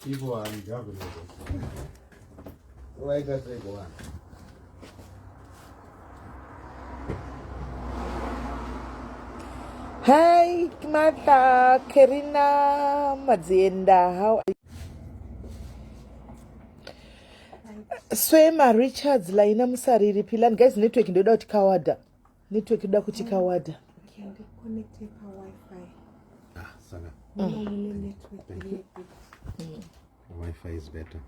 People are ungovernable. Why does they go on? Hi, Martha, Karina, Mazenda, how are you? Swema Richards, Laina Musariri Pilan, guys, network ndo dot kawada. Network ndo kuti kawada. Can they connect to Wi-Fi? Sana. Wi-Fi is better.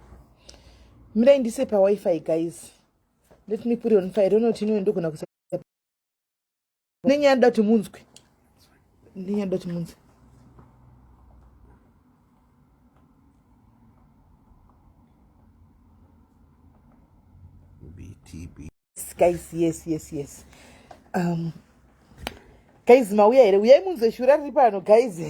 Mira indise pa Wi-Fi, guys. Let me put it on fire. I don't know what you know ndo kuna kusema. Ninyanda tumunzwe. Ninyanda tumunzwe. BTB. Guys, yes. Guys, mauya ere uyai munzwe shura ripano, guys.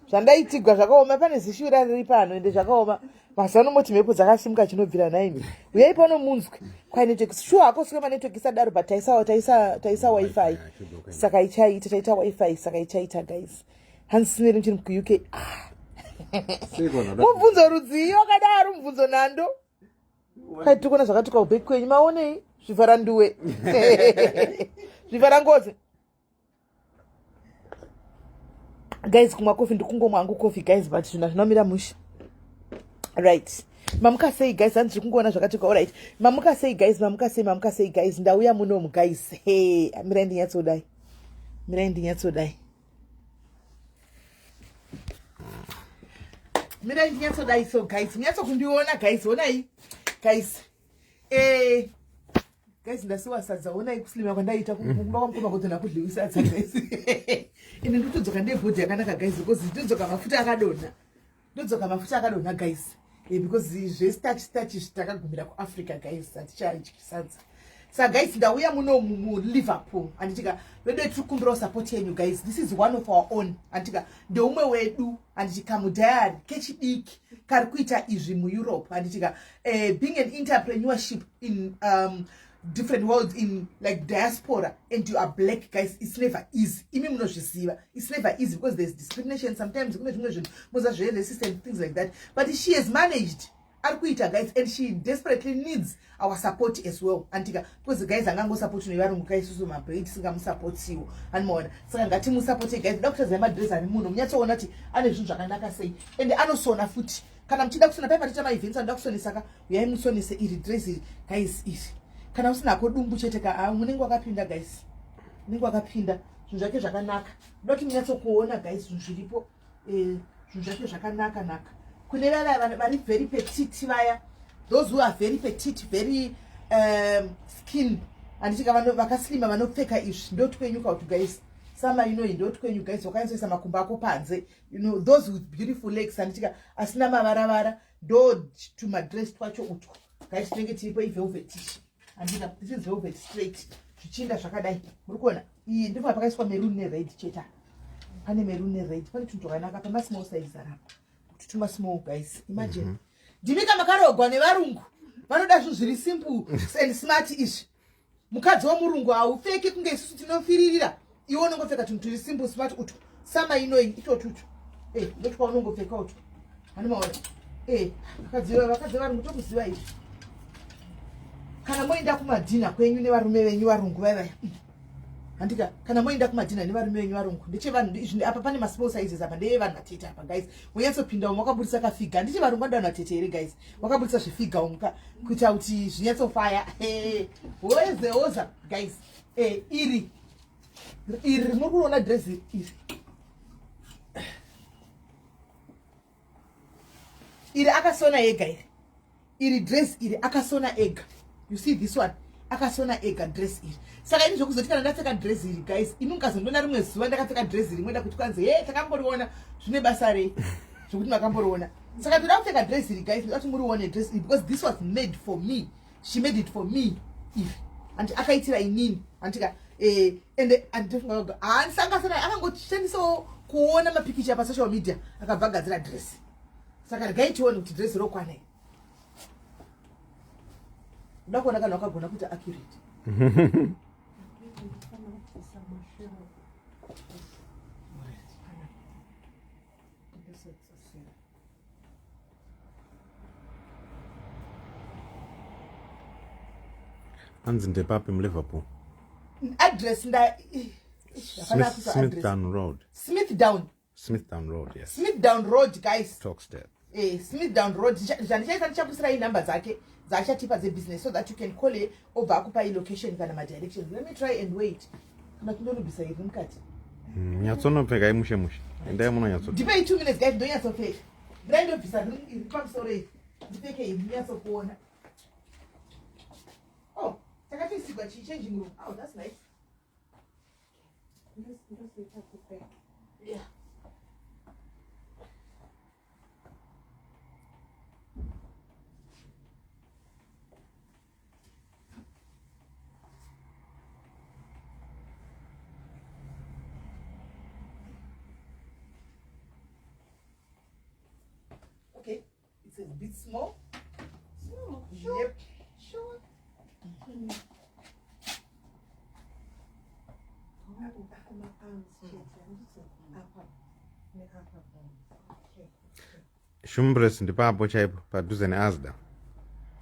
Zvandaitigwa zvakaoma pane zishura ripano ende zvakaoma. Masano moti mepo dzakasimuka chinobvira naini. Uyai pano munzwe. Kwa network sure akoswema network isadaro but taisa Wi-Fi. Saka ichaita taita Wi-Fi saka ichaita, guys. Hansine nchini ku UK. Mubvunzo rudziyo kadaro mubvunzo nando. Kai tukona zvakatuka ubeki kwenyu maone zvivhara nduwe. Zvivhara ngozi. Guys, kumwa coffee ndikungomwa angu coffee, guys, but zvinomira mushi. Right. Mamuka say, guys, andiri kungona zvakatuka. All right. Mamuka say, guys, guys, ndauya munomu, guys. Hey, mirendi yatsodai. Mirendi yatsodai, so guys, nyatso kundiona, guys, onai. Guys, guys, ndasiwa sadza onai kuslima kwandaita kumba kwamkoma kuti nakudliwisa sadza, guys. Ine ndotodzoka ndebhodhi yakanaka, guys, because ndodzoka mafuta akadonha, guys. Because starch zvitakagumira kuAfrica, guys, atichadyi sadza. So guys, ndauya muno Liverpool anditika wedu tikumbira support yenyu, guys. This is one of our own anditika ndeumwe wedu anditika mudhayari kechidiki kari kuita izvi muEurope anditika being an entrepreneurship in different worlds in like diaspora and you are black, guys, it's never easy. Imi munozviziva, it's never easy because there's discrimination sometimes, resistance, things like that, but she has managed arikuita, guys, and she desperately needs our support as well antika because guys angango support nevarungu, guys, susu mabreed singamusapotiwo animoona saka ngati musupport, guys. Doctors emadress ari muno munyatsoona kuti ane zvinhu zvakanaka sei and anosona futi kana muchida kusona pai patita maevents anoda kusonisaka uyai musonise iri dress iri, guys. Iri kana usinako dumbu chete ka munenge wakapinda, guys, munenge wakapinda zvinhu zvake zvakanaka. Ndokuti munyatsokuona, guys, zvinhu zviripo zvinhu zvake zvakanaka kune vaya vari very petite vaya, those who are very petite, very skin anditika vakaslima vanopfeka izvi ndotwenyuka kuti, guys, sama ndotwenyu, guys, wakaisisa makumbo ako panze, those with beautiful legs anditika asina mavaravara ndo tumadress twacho utwo, guys, tinenge tiripo ivelvetish andika this is velvet straight zvichinda zvakadai. Muri kuona iyi ndipo pakaiswa maroon nered cheta, pane maroon nered, pane tunhu twakanaka pama small size arapo tutuma small, guys. Imagine ndimika makarogwa nevarungu vanoda zvinhu zviri simple and smart izvi. Mukadzi womurungu haupfeki kunge isusu tinofiririra, iwe unongopfeka tunhu turi simple smart utwo. Sama ito tutu ndotwa unongopfeka utwo hanimaona vakadzi varungu tokuziva izvi. Kana moenda kumadhina kwenyu nevarume venyu varungu vaya andika kana moenda kumadhina nevarume venyu varungu ndechevanhu izvi apa pane masmall sizes apa ndevanhu vatete apa, guys. Munyatsopinda umwe wakabudisa kafiga, nditi varungu vandanhu vatete here, guys, wakabudisa zvifiga umka kuita kuti zvinyatsofaya. Hoza, guys. Iri muri kuona dress iri akasona ega iri dress iri akasona ega. You see this one akasona ega dress iri. Saka ini zvokuzoti kana ndapfeka dress iri, guys, imi mukazondona rimwe zuva ndakapfeka dress iri mwenda kuti kwanzi takamboriona zvine basa rei zvokuti makamboriona. Saka toda kupfeka dress iri, guys, ndati murione dress iri because this was made for me. She made it for me iri and akaitira inini andika ende andifunga sangasana akangoshandisawo kuona mapikicha pa social media akabva agadzira dress. Saka regaitione kuti dress rokwana iri. Ndakona kana wakagona kuti accurate. Hands in the pap in Liverpool. Address Smithdown Road. Smithdown. Smithdown Road, yes. Smithdown Road, guys. Talkstead. Smithdown Road. Ndichaishandisha number dzake dzachatipa business so that you can call it over akupa location kana ma directions. Let me try and wait. Kana kundolubisa iri mukati. Nyatsonopfeka imushe mushe. Endai muno nyatso. Ndipe 2 minutes guys, don't yatsopfeka. Ndandobvisa iri pamusoro. Ndipfeke iri nyatsokuona. Oh, takatisigwa changing room. Oh, that's nice. Yeah. Okay, it's a bit small. Small. Yep. Short. Shumbres ndipapo chaipo padhuze neAsda.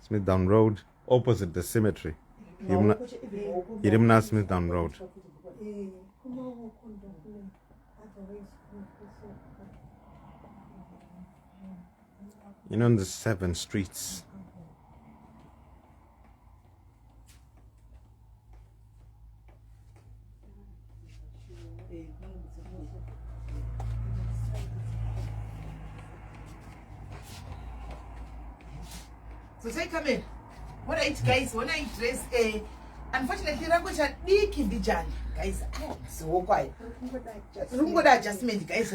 Smithdown Road, opposite the cemetery. Iri muna Smithdown Road. You know, in the 7 streets. So say come in. When I eat, guys, when I dress, unfortunately, Rangocha diki bijani, guys. So quiet. Rungoda adjustment, guys.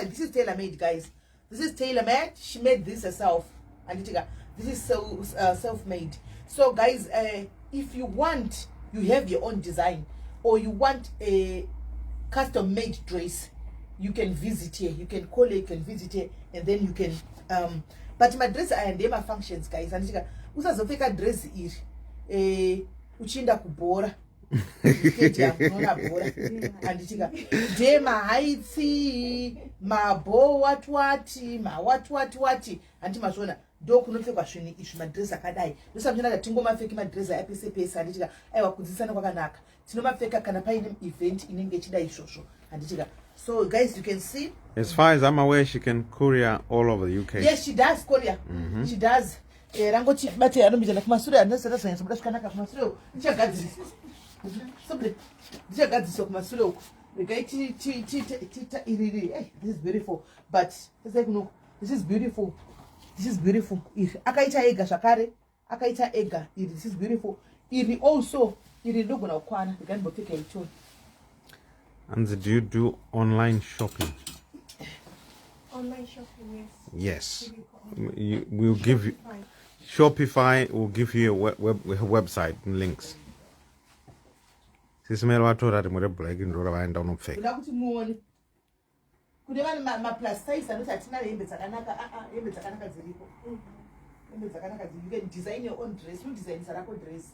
This is tailor made, guys. This is tailor made. She made this herself. And this is so self-made. So, guys, if you want, you have your own design, or you want a custom-made dress, you can visit here. You can call it, you can visit here, and then you can but my dress and my functions, guys. And usazopfeka dress iri uchinda kubhora unoona bhora anditika nde mahaitsi mabho watwati mawatwati handi mazvona ndo kunopfekwa zvinhu izvi madress akadai ndosamchinaka tingomapfeki madress aya pese pese handitika aiwa kudzidzisana kwakanaka tinomapfeka kana paine event inenge ichida izvozvo handitika. So guys, you can see, as far as I'm aware, she can courier all over the UK. Yes, she does courier. She does. Rangoti bate anombijana kumasure anasera science muda zvakanaka kumasure ndichagadzirisa something ndichagadzirisa kumasure uko regaiti tita iriri. Hey, this is beautiful, but it's like no, this is beautiful iri akaita ega zvakare akaita ega iri. This is beautiful iri also iri ndogona kukwana ndikambopfeka ichoni. And do you do online shopping? Online shopping, Yes. yes. We'll give you Shopify will give you a website and links. SIS MELLY watora ati muri black ndora vaenda unopfeka. Kuda kuti muone. Kune vane ma plus size anoti atina hembe dzakanaka hembe dzakanaka dziripo. Hembe dzakanaka dziripo. You can design your own dress. You design sarako dress.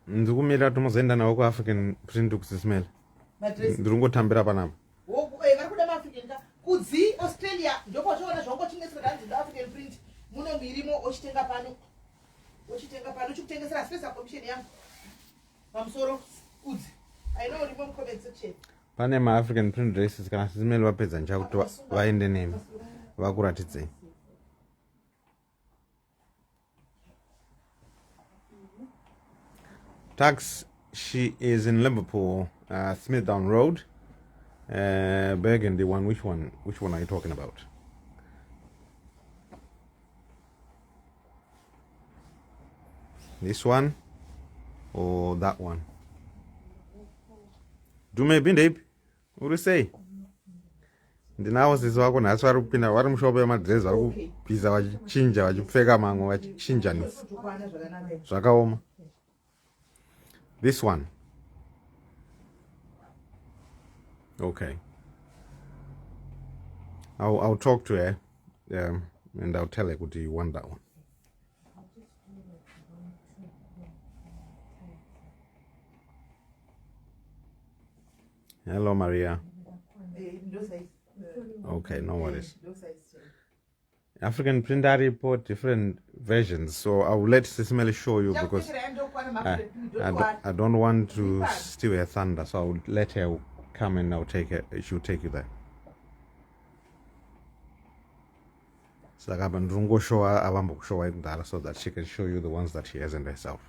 Ndikumira tomozoenda nawo ku African print ku SIS MELLY. Madress. Ndirungotambira panapa. Vari kuda maAfrican ka kudzi Australia ndoko zvaona zvangotengesera kanzi African print muno mirimo ochitenga pano chikutengesera space commission yangu pamusoro kudzi. I know remove comment section. Pane maAfrican print dresses kana SIS MELLY vapedza nchakuti vaende nemi vakuratidzei. Tax, she is in Liverpool, Smithdown Road, Burgundy one. Which one are you talking about? This one or that one? Do me bindip? What do you say? Ndinawo wako nhasi vari kupinda vari mushopo yemadress vari kupisa vachichinja vachipfeka mamwe vachichinjanisa zvakaoma. This one. Okay. I'll talk to her and I'll tell her what you want that one. Hello, Maria. Okay, no worries. African printer report different versions, so I will let SIS MELLY show you because I don't want to steal her thunder, so I will let her come and I'll take her. She'll take you there. So show her so that she can show you the ones that she hasn't herself.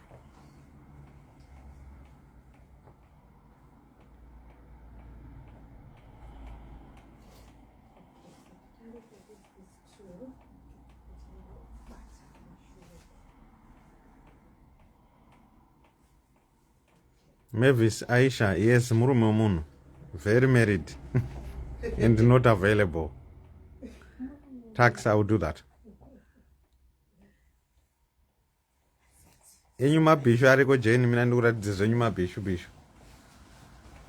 Mavis Aisha, yes, Murumomun, very married and not available. Tax, I will do that. Enyuma bishu ariko Jane mina ndikuratidza zvenyuma bishu.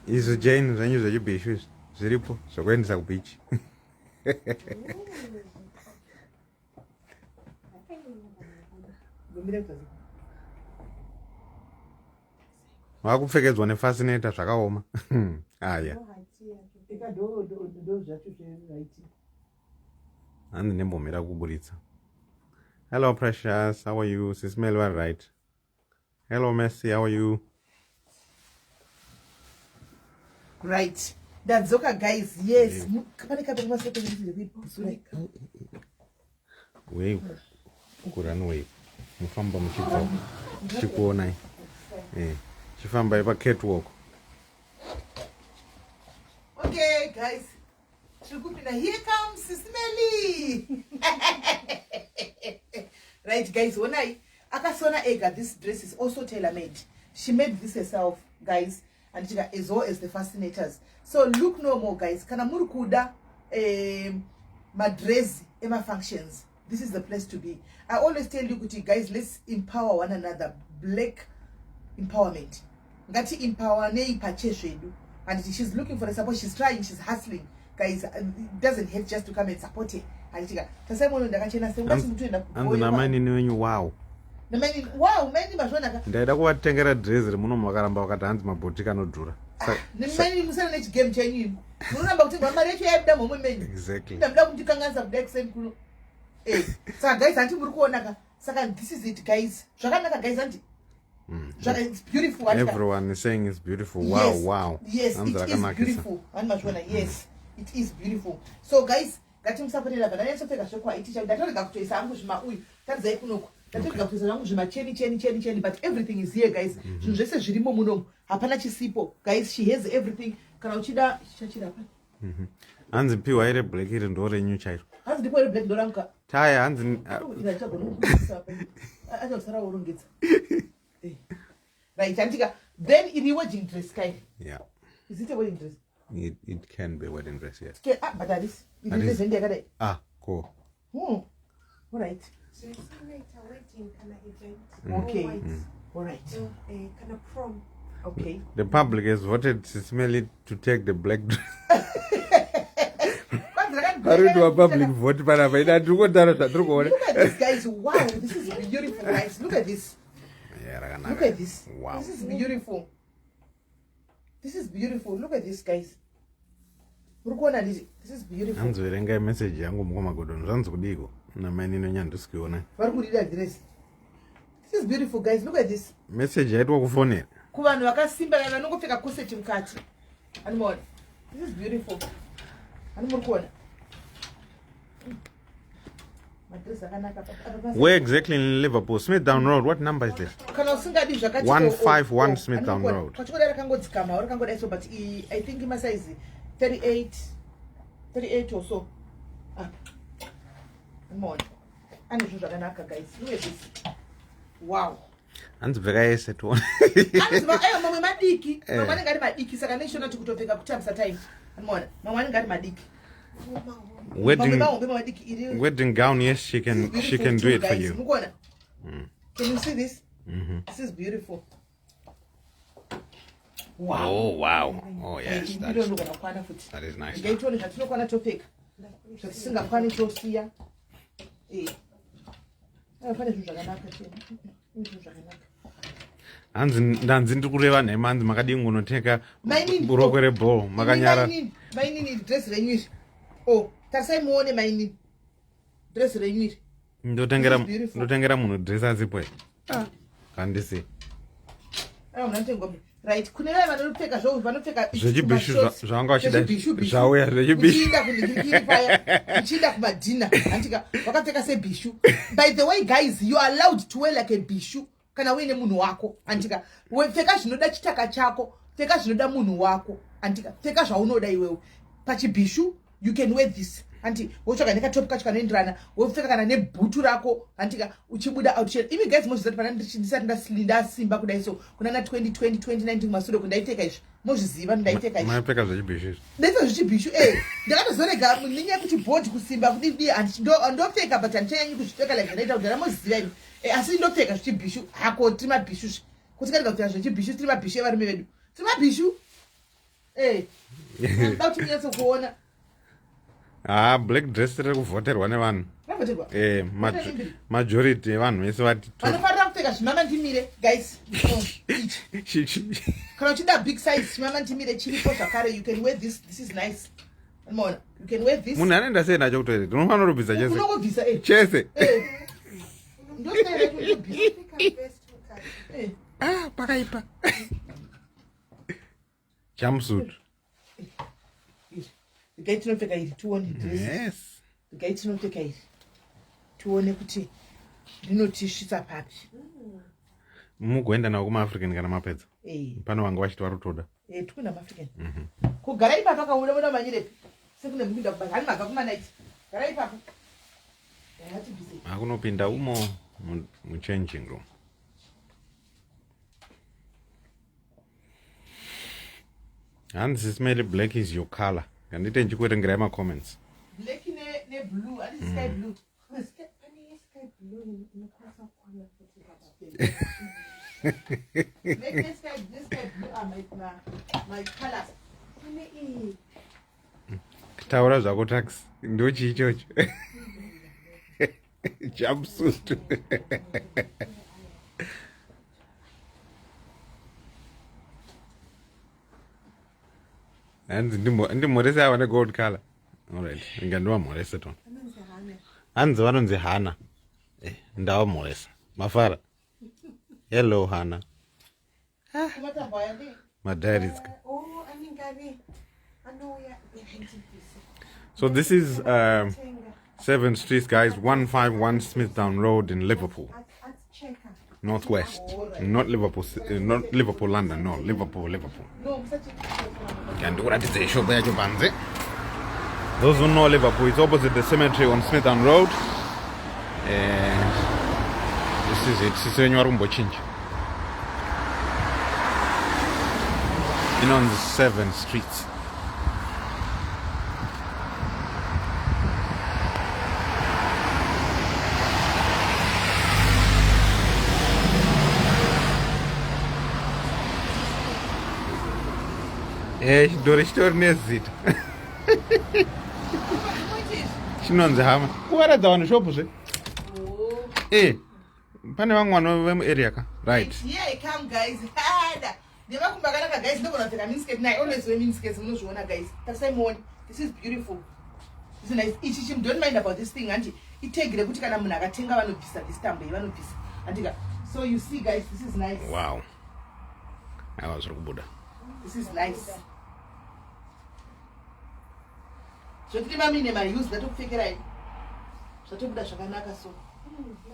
Izo Jane zvenyu zvechibishu zviripo zvokuendesa kubichi. Wakupfekedzwa nefascinator zvakaoma. Aya. Handi nembomira kuburitsa. Hello Precious, how are you? SIS MELLY, right? Hello Messi, how are you? Right. That's okay, guys. Yes. Wait. Kurani wait. Mufamba mchiko. Chikuona. Chifamba ipa catwalk. Okay, guys. Here comes SIS MELLY. Right, guys. When Akasona Ega, this dress is also tailor-made. She made this herself, guys, and she got as well as the fascinators. So look no more, guys. Kanamuru kuda madress Emma functions. This is the place to be. I always tell you, guys, let's empower one another. Black empowerment. Ngati empower ne ipacheshedu. And she's looking for the support. She's trying. She's hustling. Guys, it doesn't hurt just to come and support her. And she got wow. Wow, many mashona. Ndaida kuvatengera dress rimuno makaramba vakati hanzi mabhoti kanodhura. Many musana nechi game chenyu. Munamba kuti mama recho yabda momwe meni. Exactly. Ndamda kuti kanganza black same kuno. So guys, anti muri kuona saka this is it, guys. Zvakanaka guys anti. It's beautiful. Everyone is saying it's beautiful. Wow, yes. wow. Yes, it is beautiful. Yes, it is beautiful. So guys, ngati musapotera bana yesofeka shokwa itisha ndatorega kutoisa angu zvima uyu. Tadzai kunoko. Ndatorega kutoisa angu zvima cheni but everything is here, guys. Zvinhu zvese zvirimo munomu. Hapana chisipo. Guys, she has everything. Kana uchida chichachira apa. Hanzi piwa ire black ire ndore new chairo. Hanzi ndipo ire black doranka. Taya hanzi acha usara urongedza. Right, Antika. Then in the wedding dress, guys. Yeah. Is it a wedding dress? It can be a wedding dress, yes. Okay, but that is. Cool. All right. So it's like a wedding kind of event. Okay. All right. So kind of prom. Okay. The public has voted SIS MELLY to take the black dress. How do a public vote? Look at this, guys. Wow, this is beautiful, guys. Look at this. Look at this. Wow. This is beautiful. This is beautiful. Look at this, guys. This is beautiful. Hanzoerenga message yangu mukomagodoni zvanzokudiko namainino nyandusikiona. This is beautiful, guys. Look at this. Message yaitwa kufonera. Kuvanhu vakasimba vanongopfeka kuseti mukati. Animal. This is beautiful. Animal. Where exactly in Liverpool? Smithdown Road. What number is this? 151 Smithdown Road. But I think my size is 38 or so. More. And guys, look at this. Wow. And very set one. Wedding gown, yes, she can do it for you. Can you see this? This is beautiful. Wow. Oh wow. Oh yes, that is nice. Hanzi ndanzi ndikureva nhema hanzi makadii kunoteka buroko reball makanyara mainini dress renyu. Oh, tarisai muone mainini. dress renyiri ndotengera munhu dress asipo kandisi unatengwa right kune vaya vanopfeka zvo vanopfeka zvechibhishu zvanga wachida zvauya zvechibhishu uchienda kumadhina andika wakapfeka sebhishu. By the way guys, you are allowed to wear like a bishu kana uine munhu wako andika pfeka zvinoda chitaka chako, pfeka zvinoda munhu wako andika pfeka zvaunoda iwewe pachibhishu. You can wear this anti wochoka nekatop kacho kanoenderana wopfeka kana nebhutu rako andika uchibuda outshed. Imi guys mozvizati pana ndisati ndasilinda simba kudai so kuna na 2020 2019 kumasure kundaiteka izvi mozviziva ndaiteka izvi maipfeka zvechibhishu ndaita zvichibhishu ndakatozorega nenyaya kuti board kusimba kudii andopfeka but handichanyanyi kuzvipfeka like ndaita kuti ndamoziva imi asi ndopfeka zvichibhishu hako tiri mabhishu kuti katika kupfeka zvechibhishu tiri mabhishu evarume vedu tiri mabhishu kuti munyatso kuona black dress riri kuvhoterwa nevanhu majority yevanhu vese vanofanira kupfeka zvimama ndimire guys. Kana uchida big size zvimama ndimire chiripo zvakare. You can wear this is nice. Unaona, you can wear this. Munhu anoenda sei nacho kutoilet unofanira kubvisa chese unongobvisa chese ndosere kundobvisa pakaipa jumpsuit gai tinopfeka iri tuone yes gai tinopfeka iri tuone kuti rinotisvitsa papi mugoenda nawo kumaafrican kana mapedza pano vanga vachiti vari kutoda tikunda maafrican kugara ipapo akaona manyirepi sekune mukunda kubasa hani mabva kumanaiti gara ipapo hakunopinda umo muchanging room. Hanzi smelly black is your color. Ngandite ndichikuerengerai macomments. Black ne blue, and sky blue. Sky blue inokosa kwana Black sky blue are my colors. Taura zvako taxi ndochi ichocho. Jumpsuit. And ndimorese ava negold color. Alright, ngandiwa morese ton. Hanzi vanonzi Hana. Ndawa morese. Mafara. Hello Hana. My dad is. Oh, I mean Gary. I know ya. So this is 7th Street, guys, 151 Smithdown Road in Liverpool. Northwest. Not Liverpool, London, no, Liverpool. Those who know Liverpool, it's opposite the cemetery on Smithdown Road. And this is it. This is Rumbo Chinch. In on the 7th Street. Dorishtori nezita. Chinonzi hama. Kuwaradza vanhu shopu zve. Pane vamwe vanhu vemuarea ka. Right. Here I come guys. Hada. Ndemakumba kanaka guys, ndobona kupfeka miniskirt naye. Always wear miniskirts munozviona guys. Tasaimoni. This is beautiful. This is nice. Ichi don't mind about this thing anti. Itegire kuti kana munhu akatenga vanobvisa this tambo vanobvisa. Andika. So you see guys, this is nice. Wow. I was rukubuda. This is nice. Zvotiri mamine use ndatokupfekera ini zvatobuda zvakanaka so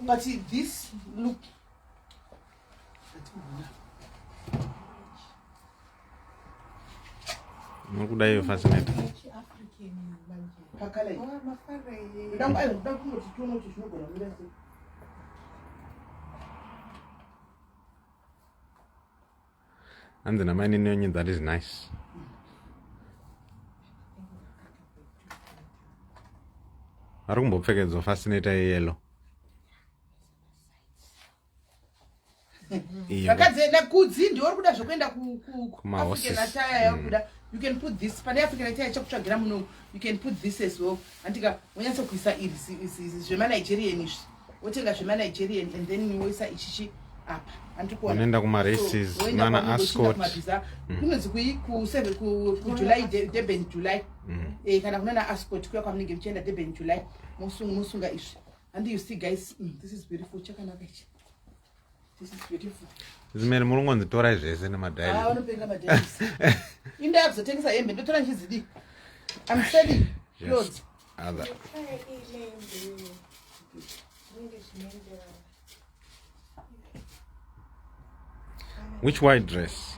but this look Nokuda iyo fascinating. pakala iyi ndoda kungoti tione kuti zvinogona kumira sei. And the Namani onion, that is nice. Arumbopfeka fascinator yellow. Vakadzenda kudzi ndiwo kuda zvokuenda ku-African attire yakuda. You can put this pane African attire chakutsvagira muno. You can put this as well. Antika wonyatsa kuisa iri zvema-Nigerian izvi. Wotenga zvema-Nigerian and then woisa ichichi apa. Unoenda kuma-races, nana ascot. Kunonzi ku July, Durban July. kana kunana ascot kuya kwamunenge muchienda Durban July musunga izvi. And you see guys, this is beautiful. Chakanaka ichi. This is beautiful. Zimene mulungu tora zvese nemadhairi. Vanopenga madhairi. Inda yakuzotengesa hembe ndotora nchizidi. I'm selling clothes. Other. Which white dress?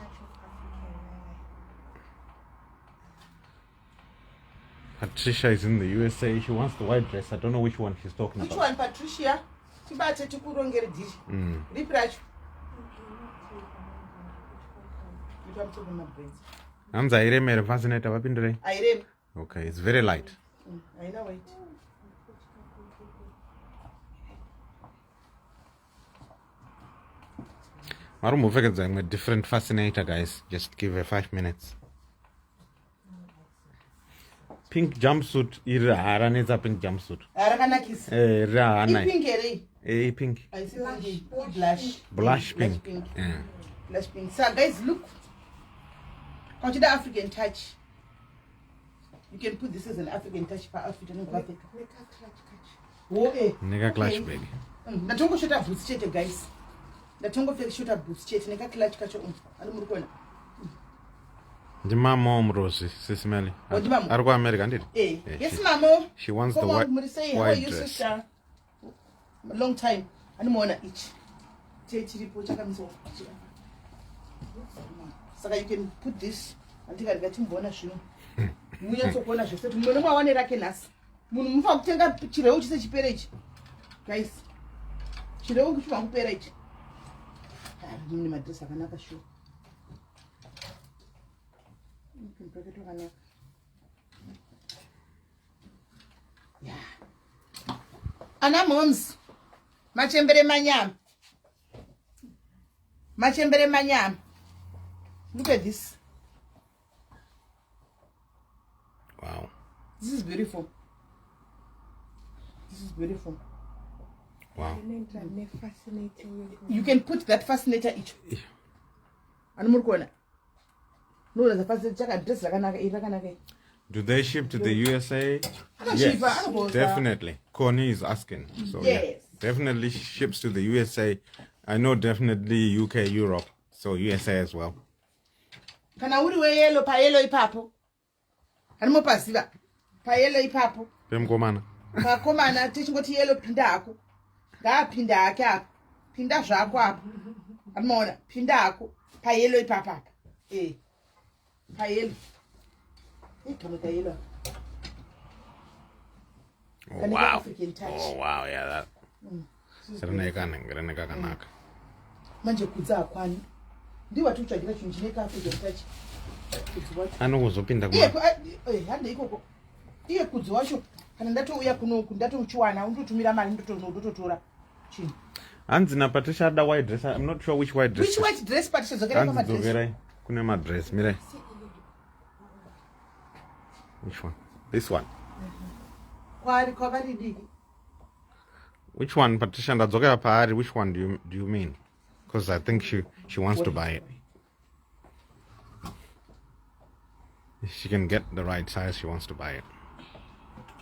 Patricia is in the USA. She wants the white dress. I don't know which one she's talking Which about. one, Patricia? Tibate tikurongere dish. Ripi racho? Ndipamutsoga mabraids. Hanzi airemere fascinator vapindure. Airem. Okay, it's very light. I know it. Marumuvekedzai a different fascinator, guys. Just give her 5 minutes. Pink jumpsuit. Iri haranetsa pink jumpsuit. Harakanakisa. Iri haanai. Pink ere. Pink. I see blush. Blush pink. Yeah. Blush pink. So guys, look. Consider African touch. You can put this as an African touch for African. Nigga clutch baby. Natongo shota boots chete guys. Natongo fake shota boots chete neka clutch kacho andi murikona. The mom Rosie, SIS MELLY. Are go America ndiri? Yes mamo. She wants the white dress. Sister? Long time. Animona each. Chiripo chakamiso. Saka you can put this until I get him bona shino. Muya sokona zvese mumwe mwawane rake nhasi. Munhu mufa kutenga chireu chise chipera ichi. Guys. Chireu kuchima kupera ichi. Mune madress akanaka sho. Yeah. Ana moms. Machembere manyam. Machembere manyam. Look at this. Wow. This is beautiful. This is beautiful. Wow. You can put that fascinator each. Anumurkona. No, there's a fascinator dress like. Do they ship to the USA? Yes, definitely. Connie is asking. So yes. Yeah, definitely ships to the USA. I know definitely UK, Europe. So USA as well. Kana uri we yellow pa yellow ipapo. Animo pasiva. Pa yellow ipapo. Pemkomana. Pa komana tichingoti yellow pinda ako. Ga pinda ake ako. Pinda zvako apo. Animoona pinda ako pa yellow ipapa. Pa yellow. Oh wow. Oh wow, yeah, that. Manje kudza akwani. Ndiwa tuchagira chinhu chineka African touch. Anozopinda kuma. Hande ikoko. Iye kudzi wacho kana ndatouya kunoku ndatochiwana undotumira mari ndototora chinhu. Hanzi na Patricia ada white dress. I'm not sure which white dress. Which white dress Patricia zokera kama dress? Hanzi kune ma dress. Mire. Which one? This one. Which one, Patricia? Which one do you mean? Because I think she wants to buy it. If she can get the right size, she wants to buy it.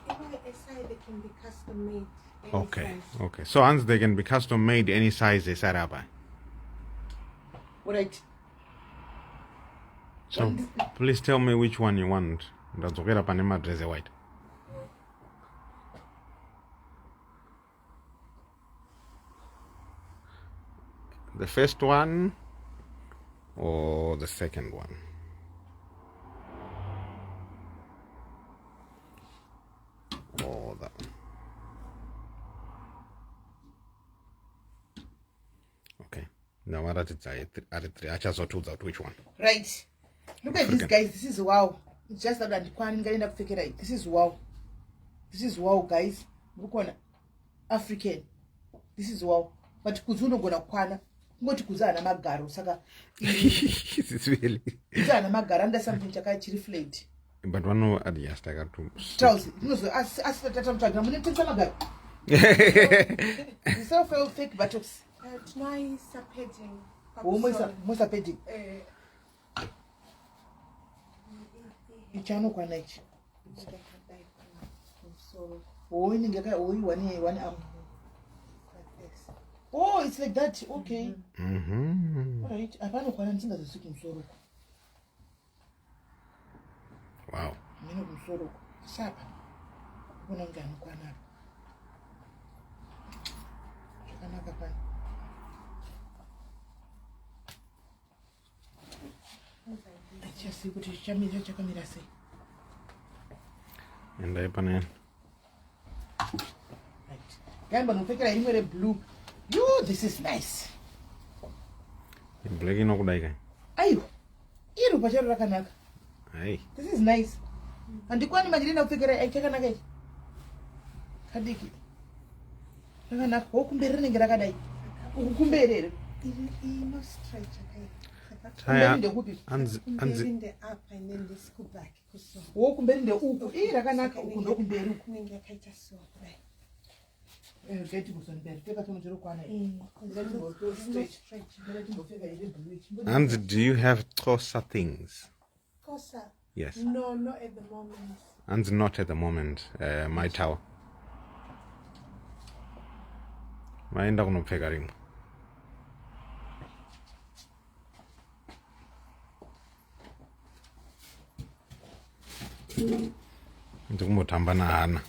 They can be custom made. Okay, okay. So once they can be custom made any size they set up. Right. So please tell me which one you want. That's okay. Panema dress white. The first one or the second one? Or that one? Okay. Now what did I just told out which one? Right. Look at this, guys. This is wow. It's just that this is wow. This is wow, guys. Look on African. This is wow. But kuzuno gonna kwana. Ngoti kuzana magaro saka. It's really. Kuzana magaro under something chaka chiriflate. But one no adjust I got to. Charles, no so as the tatam chaka. Mune tinsa magaro. It's so fake buttocks. Nice padding. Oh, most padding. Ichano kwa night. Oh, one arm. Oh, it's like that. Okay. All right. Apano kwa nani singa zisuki msoro. Wow. Mino msoro. Sapa. Kuna ngani kwa nani? Chakana kapani. Achasi kuti chamira chakamira sei. Enda ipana. Right. Gamba nopekera imwe blue. Yo, this is nice. Black inokudai kai. Ayo. Iro pacharo rakanaka. Ai. This is nice. Andikwani majirina kupekera chakanaka ichi. Kadiki. Rakanaka wokumbere rinenge rakadai. Ukukumberere. Ino stretch okay. Taya. Anzi in the up and then this go back. Wokumbere nde uku. Rakanaka uku ndokumbere uku. Ninge akaita so. Get Musonberg. Take a tomato kwana. And do you have Xhosa things? Kosa? Yes. No, not at the moment. And not at the moment. My tower. Maenda kunopfeka rimwe. Ndikumbotamba nahana.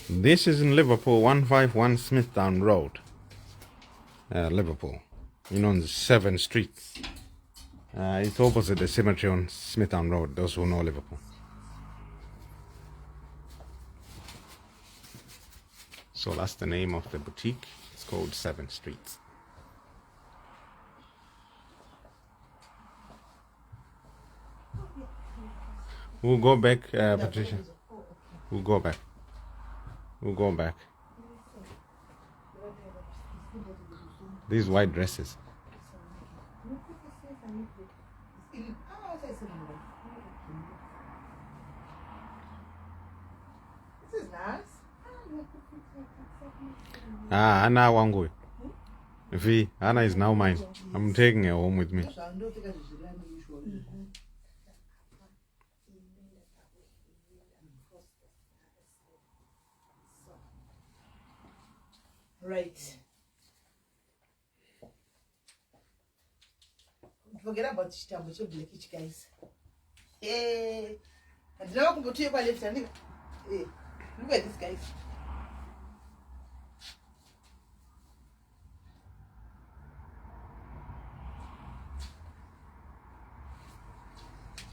This is in Liverpool, 151 Smithdown Road. Liverpool. You know, on the 7 streets. It's opposite the cemetery on Smithdown Road, those who know Liverpool. So that's the name of the boutique. It's called 7 Streets. We'll go back, Patricia. We'll go back. We'll go back. These white dresses. This is nice. Anna wangu. V, Anna is now mine. I'm taking her home with me. Right. Forget about chitambo cheblack, guys. Hey, and now I'm going to your left hand. Hey, look at this, guys.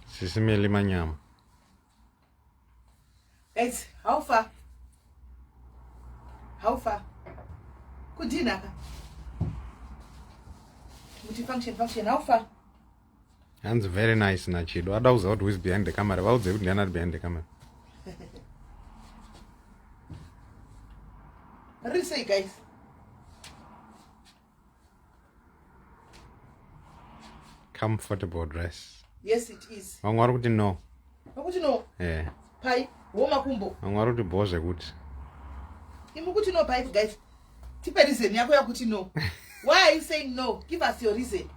SIS MELLY manyama. Guys, how far? How far? Kudina. Function, how far? Hands very nice, Nachido. Ada uza who is behind the camera. Why they are not behind the camera? What do you say, guys? Comfortable dress. Yes, it is. Wangwaru kuti no. What you know? Yeah. Pai, woma kumbo. Wangwaru kuti boze kuti. Imukuti no pai, guys. Tipe reason yako ya kuti no. Why are you saying no? Give us your reason.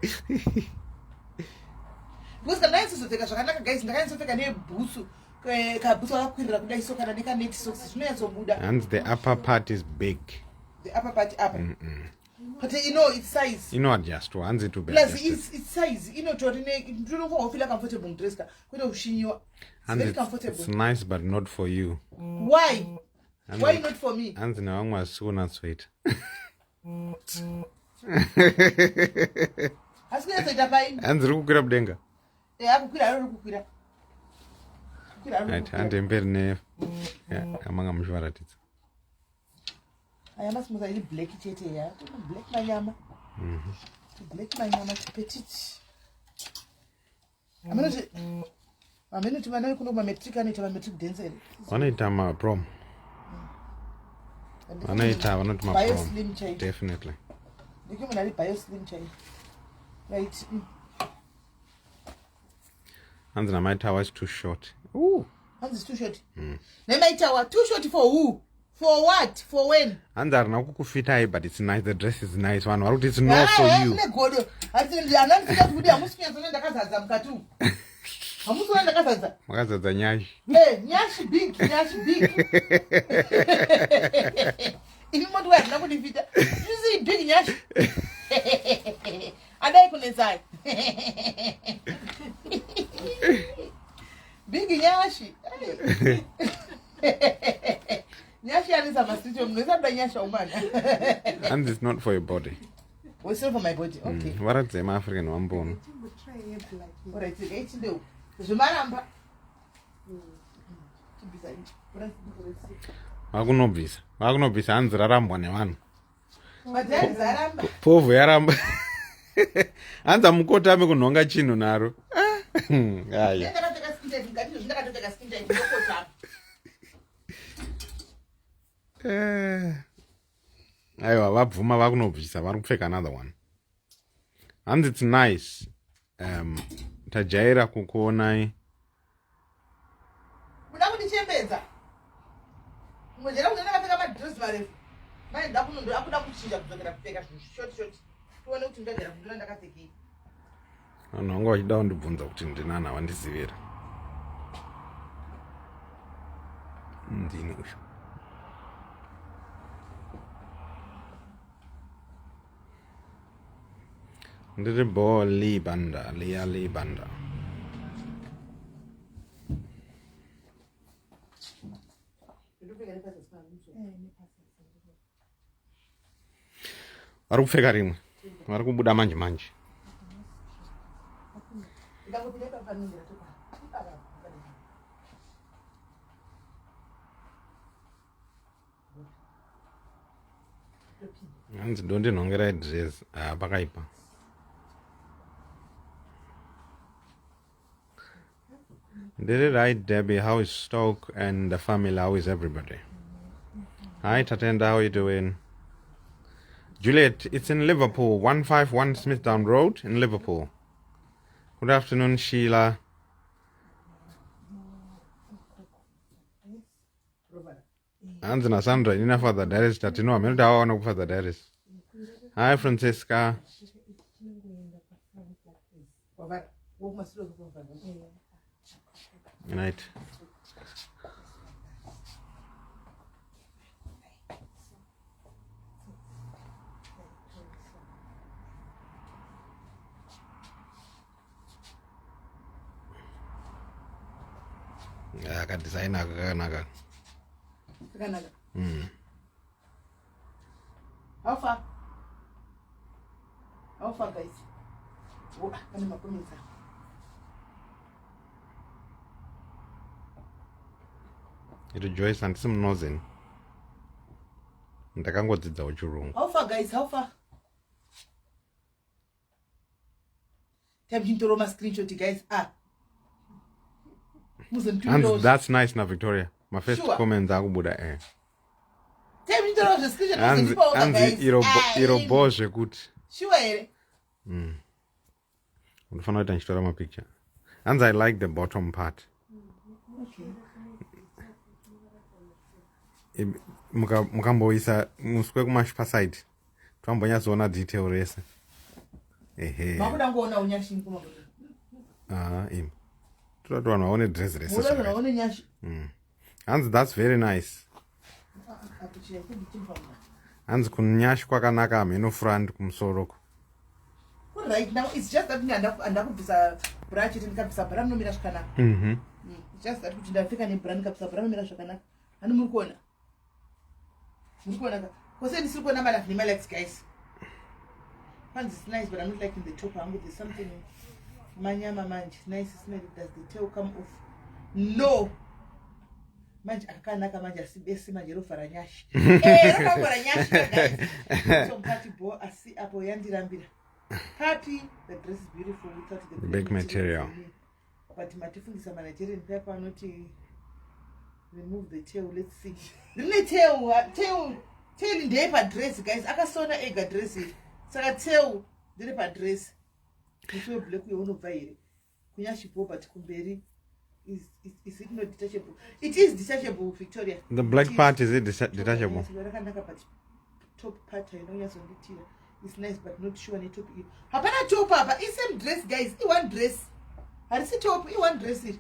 Because the nice is take a guys, the guys take a name busu. Kabusa kwira kudai so kana nika net socks. Zvinenzo buda. And the upper part is big. The upper part up. But you know its size. You know adjust to hands to be. Plus its size. You know to feel comfortable in dress. It's very comfortable. It's nice but not for you. Why? And why not for me? And now I'm was soon and sweet. And the rook grab denga. Right, and imperne among amshwaratit. I must move a black chete here. Black my yama. Black my yama petit. I'm not to my metric and metric denser. One time prom. One time not my prom. Slim child. Definitely. You can marry bio slim child. Right. And then my tower is too short. Ooh. And it's too short. Then my tower too short for who? For what? For when? Hanzi arina kukufitai, but it's nice. The dress is nice. One, it's not for you. Makazadza nyashi. Nyashi big. If you want to you see big nyashi. Adai kunezai. Big nyashi. Nyashi alisa masito mnaweza bda nyashi umana. And it's not for your body. It's not for my body. Okay. What are the African wambono? Alright, it's do. Zumaramba. Vakunobvisa hanzi rarambwa nevanhu. Madhani zaramba. Povhu yaramba. Hanzi amukotami kunhonga chinhu naro. Haya. Aiwa, vabvuma vakunobvisa vari kupfeka another one. Hanzi it's nice. Tajaira kukuonai. Muda kundichembedza. Mujera kuti ndakapfeka madress marefu. Mai ndakunondo akuda kuchinja kudzokera kupfeka short. Tuone kuti ndagara kundona ndakapfekei. Vanhu vanga vachida kundibvunza kuti ndinana wandizivira. Ndini uyu. Ndiri bo libanda, liya libanda. Vari kupfeka rimwe. Vari kubuda manje. Hanzi ndondinhongera dress. Pakaipa. Ndiri right, Debbie. How is Stoke and the family? How is everybody? Hi, Tatenda. How are you doing? Juliet, it's in Liverpool, 151 Smithdown Road in Liverpool. Good afternoon, Sheila. Hanzi na Sandra, nina Father Darius. Tatino, ameno dawa wana Father Darius. Hi, Francisca. Good night. Akadesigner kakanaka. How far? How far, guys? Oh, kani makomisa. Ito Joyce and some nozen. Ndakangodzidza uchirungu. How far, guys? How far? Time my screenshot, guys. And that's nice now, Victoria. My first comment akubuda guys. Irobozhe kuti. Sure. Unofana kuita ndichitora mapicture. And I like the bottom part. Okay. Mukamboisa muswe kumashipa side. Twambonyazona detail rese. Makuda ngoona unyashi nkuma. Im. Tutu vanhu vaone dress rese. Vaone nyashi. Hanzi that's very nice. Hanzi kunyashi kwakanaka hameno front kumusoro. Right now it's just that ndakubvisa brush ndikabvisa bra nomira zvakanaka. It's just that kuti ndapfeka ne bra ndikabvisa bra nomira zvakanaka. Hani muri kuona? Muri kuona ka? Kose ndisiri kuona mala ni legs, guys. And it's nice, but I'm not liking the top. There's something manyama manje. Nice smell. Does the tail come off? No. Manje akanaka manje asibesi manje rofara nyashi. Rofara nyashi, guys. So party bo asi apo yandirambira. Happy, the dress is beautiful without the big material. But matifungisa Nigerian paper not remove the tail. Let's see. The tail in the paper dress, guys. Akasona ega dress. Saka tail the paper dress. Kushwe black we unobva here. Kunyashi bo but kumberi Is it not detachable? It is detachable, Victoria. The black part is it detachable? But top part, I know yes, it's nice, but not sure. Top. Hapana top, but it's same dress, guys. You want dress? I see top. You want dress it?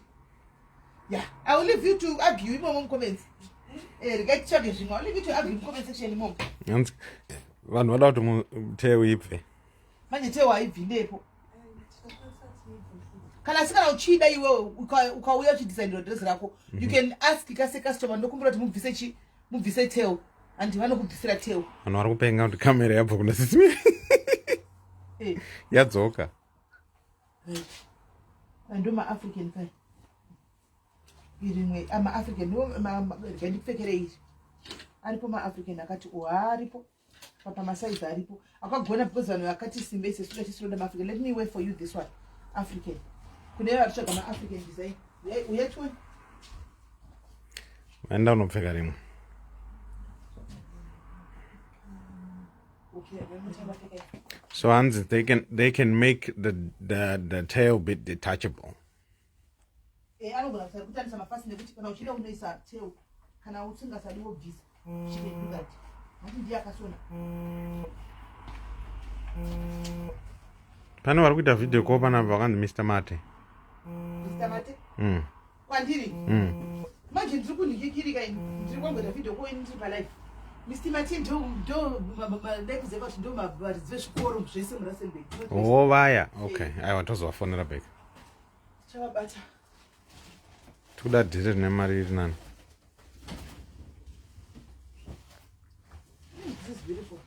Yeah, I will leave you to argue. Mom comments. Regard charging. I'll leave you to argue in comment section. Mom. One without to tell you. Man, you tell why if you kana sika uchida iwe ukauya uchidesign dress rako you can ask ikase customer ndokumbura kuti mubvise tail and vanokubvisira tail vanhu vari kupenga kuti kamera yabva kuna sisimi yadzoka ndo maafrican kai irimwe amaafrican ndikupfekere iri aripo maafrican akati aripo pamasaizi aripo akagona because vanhu vakati simbe ise sinoda maafrican. Let me wear for you this one African. Kuneva kutsvaga maafrican design uyatoni enda unopfeka rimwe. So hands they can make the tail bit detachable. Anogona kutandisa mafasi nekuti kana uchida unoisa tail kana usingasadi wobvisa she can do that. Hati ndiye akasona. Pane vari kuita video call panapa vakanzi Mr. Mate. Mr. Mate? Kwandiri? Manje ndiri kunikikirika ini ndiri kwamboita video call ini ndiri palive. Mr. Mate ndo ndekuziva kuti ndo mabaridzi vezvikoro zvese muRustenburg. Oh vaya, okay. Aiwa tozovafonera back. Chavabata. Toda dhiri rine mari iri nani. This is beautiful.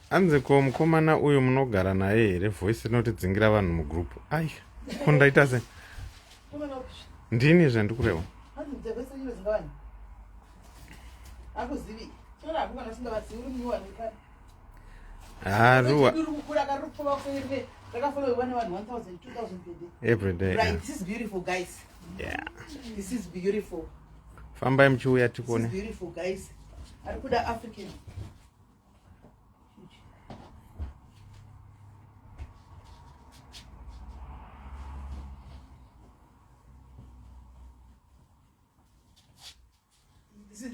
hanzi ko mukomana uyu munogara naye here voice rinotidzingira vanhu mugroup ai kondaita se ndini zvandikureva every day. Right, this is beautiful, guys. Yeah. This is beautiful. Fambai mchiuya This is tikone. beautiful, guys. I put that African. This is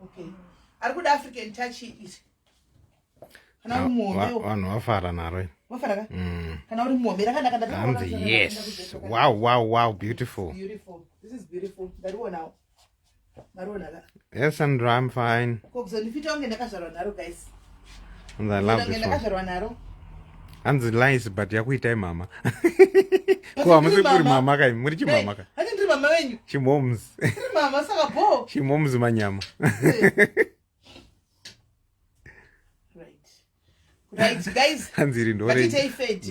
okay. I put African touch it. Vanhu vafara naro. Wafara? Hanzi yes. Wow, beautiful. Beautiful. This is beautiful. That one now. Yes, Sandra, I'm fine. Guys. And I love this one. Hanzi lies, but yakuitai mama. Ko hamusi kuri mama kai, muri chimama kai. Hati ndiri mama wenyu. Chimoms. Ndiri mama saka bo. Chimoms manyama. Right, guys. Hanzi rindore.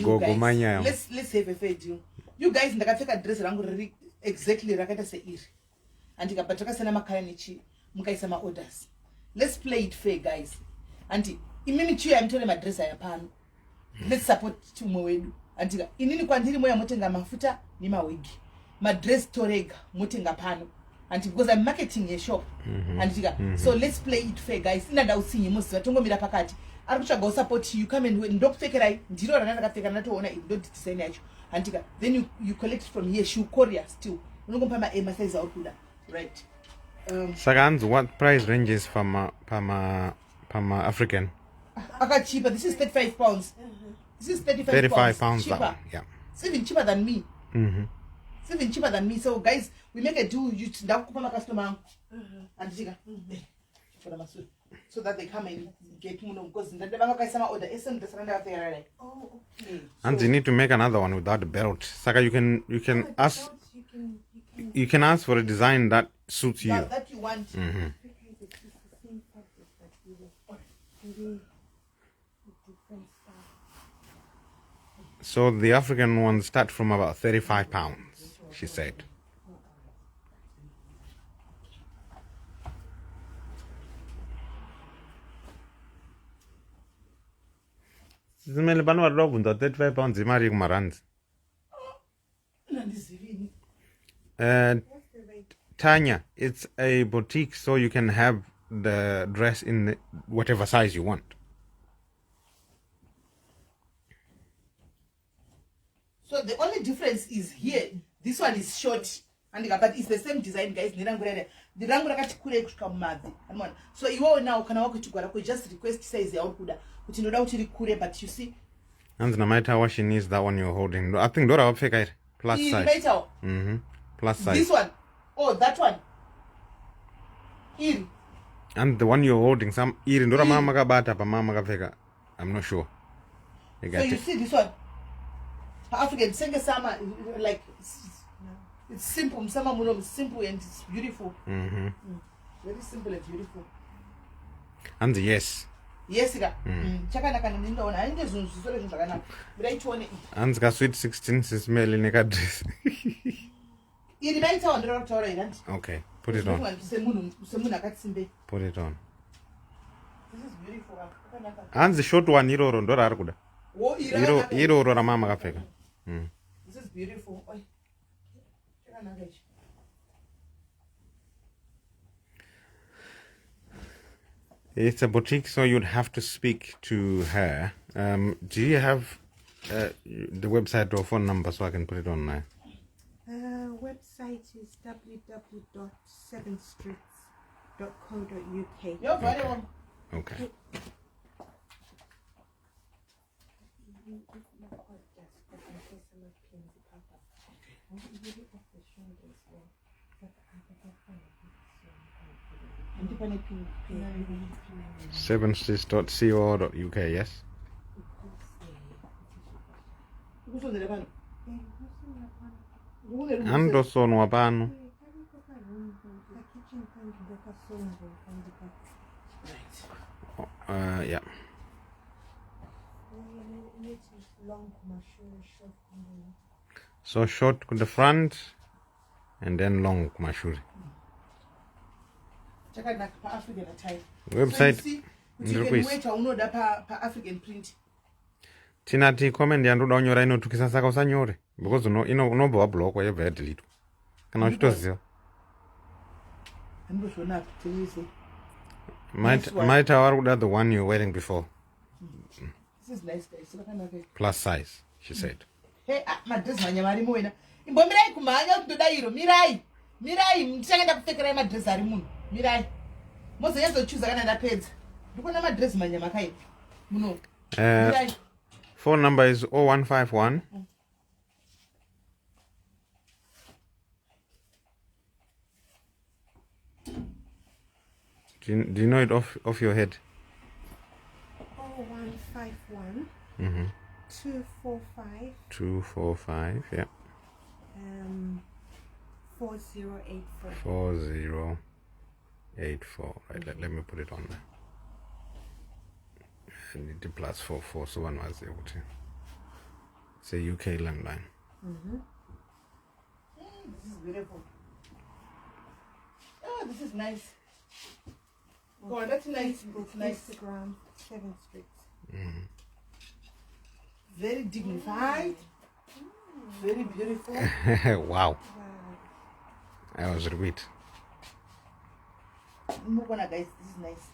Gogo manyama. Let's have a fade. You guys ndakapfeka dress rangu riri exactly rakaita seiri. And ikapatoka sena makaya nechi mukaisa ma orders. Let's play it fair, guys. And imini chiyo yamtore madress aya pano. Let's support tumwe wedu. Antika inini kwandiri moya motenga mafuta ni mawigi. Madress torega motenga pano. Anti because I'm marketing a shop. Antika so let's play it fair, guys. Inada usinyi musi watongomira pakati. Arikutsvaga support you come and ndokupfekerai ndiro ranandakapfeka ndatoona iri ndoti design yacho. Antika then you collect from here shoe courier still. Unongompa ma size out kuda. Right. Saka hanzi what price ranges from Pama African? Okay, cheaper. This is 35 pounds. This is 35 pounds. Cheaper. Yeah. It's even cheaper than me. It's even cheaper than me. So guys, we make a do. You ndakupa ma customer and so that they come and get more because ndabanga order SM desranda there. Oh, okay. And you need to make another one without the belt. Saka you can ask. You can ask for a design that suits you. That you want. So the African ones start from about 35 pounds, she said. Simele pano vari kubvunza 35 pounds imari kumarands. Tanya, it's a boutique, so you can have the dress in whatever size you want. So the only difference is here. This one is short. And but it's the same design, guys. The rangu rakati kule kushuka mumadzi. So iwo now kana wakuchigwara ku just request size yauri kuda. Kuti ndoda kuti rikure, but you see. And no matter what she needs, that one you're holding. I think Dora wapfeka it. Plus size. Plus size. This one. Oh, that one. Iri. And the one you're holding, some iri Dora mama kabata pa mama kapfeka. I'm not sure. So you see this one. African Senge Sama, like it's simple. Sama Muno simple and it's beautiful. Very simple and beautiful. And yes. Yes, chakana kana ndindoona inde zvinhu zvisore zvinhu zvakanaka. Miraitone. And ka sweet 16 SIS MELLY neka dress. Iri baita ndiro kutaura ira. Okay, put it on. Semunhu akatsimbe. Put it on. This is beautiful. And the short one iroro ndora ari kuda. Oh, iroro ra mama kapfeka. This is beautiful. Oi. Chakanaka ichi. It's a boutique, so you'd have to speak to her. Do you have the website or phone number so I can put it on there? Website is www.7streets.co.uk. You're very well. Okay. Sevenstreets.co.uk, yes? Andosonwa pano. Yeah. So short to the front and then long kumashuri. Website unoda pa African print. Tinati comment yandoda unyora inotukisa saka usanyore because unobva wablock wayebva yadelete kana uchitoziva Andozvona tese. Might vari kuda the one you're wearing before. This is nice, guys. Plus size, she said. Hey, madress manyama arimo ina. Imbomirai kumhanya kutoda iro. Mirai mtichakaenda kupfekerai madress ari munhu. Mirai. Mozonyazochuza kana ndapedza. Ndikuona madress manyama kai. Muno. Mirai. Phone number is 0151 Do you know it off your head? 0151 245 245, yeah. 4084. 4084. Right, let me put it on there. I need the +44, so one was able to. It's a UK landline. This is beautiful. Oh, this is nice. Oh, that's nice. It's nice. Instagram 7 Streets. Very dignified. Very beautiful. Wow. I was repeat. Mukona, guys, this is nice.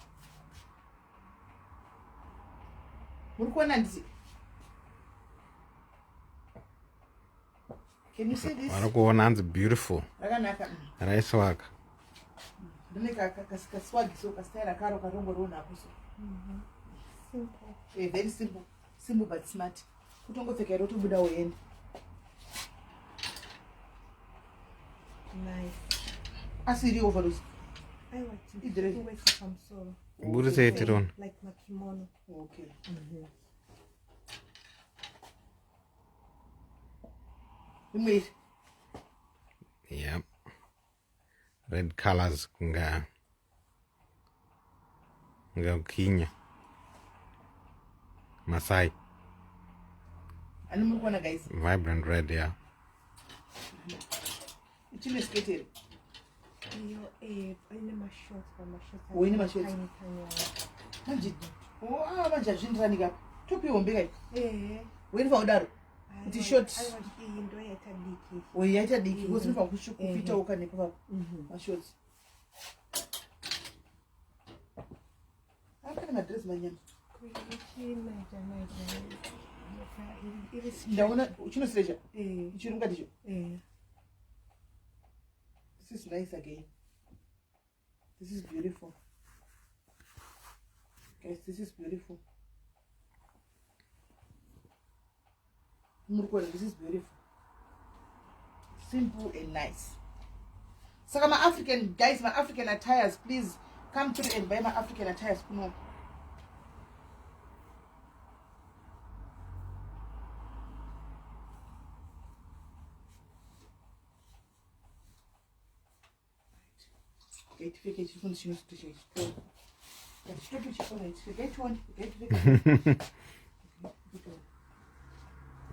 Can you see this? It's beautiful. Nice work. Simple. Very simple. Simple but smart. Nice. Asiri overload. I like to wear some solo. What is it on? Like my kimono. Okay. Wait. Yeah. Red colors nga Kenya. Masai. And guys. Vibrant red, yeah. It's in a skater. I need my shorts, but my shorts are tiny. Oh, I'm just running up. Two people big. Wait for that. It is short. We had a leak. It wasn't for push fit over my shorts. How can I dress my name? ndaona chinoslecha chiri mukati cho. This is nice again. This is beautiful. Guys, this is beautiful. This is beautiful. Simple and nice. So my African guys, my African attires, please come through and buy my African attires. No.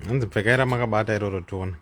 Anzi pfekaira makabata iroro tione.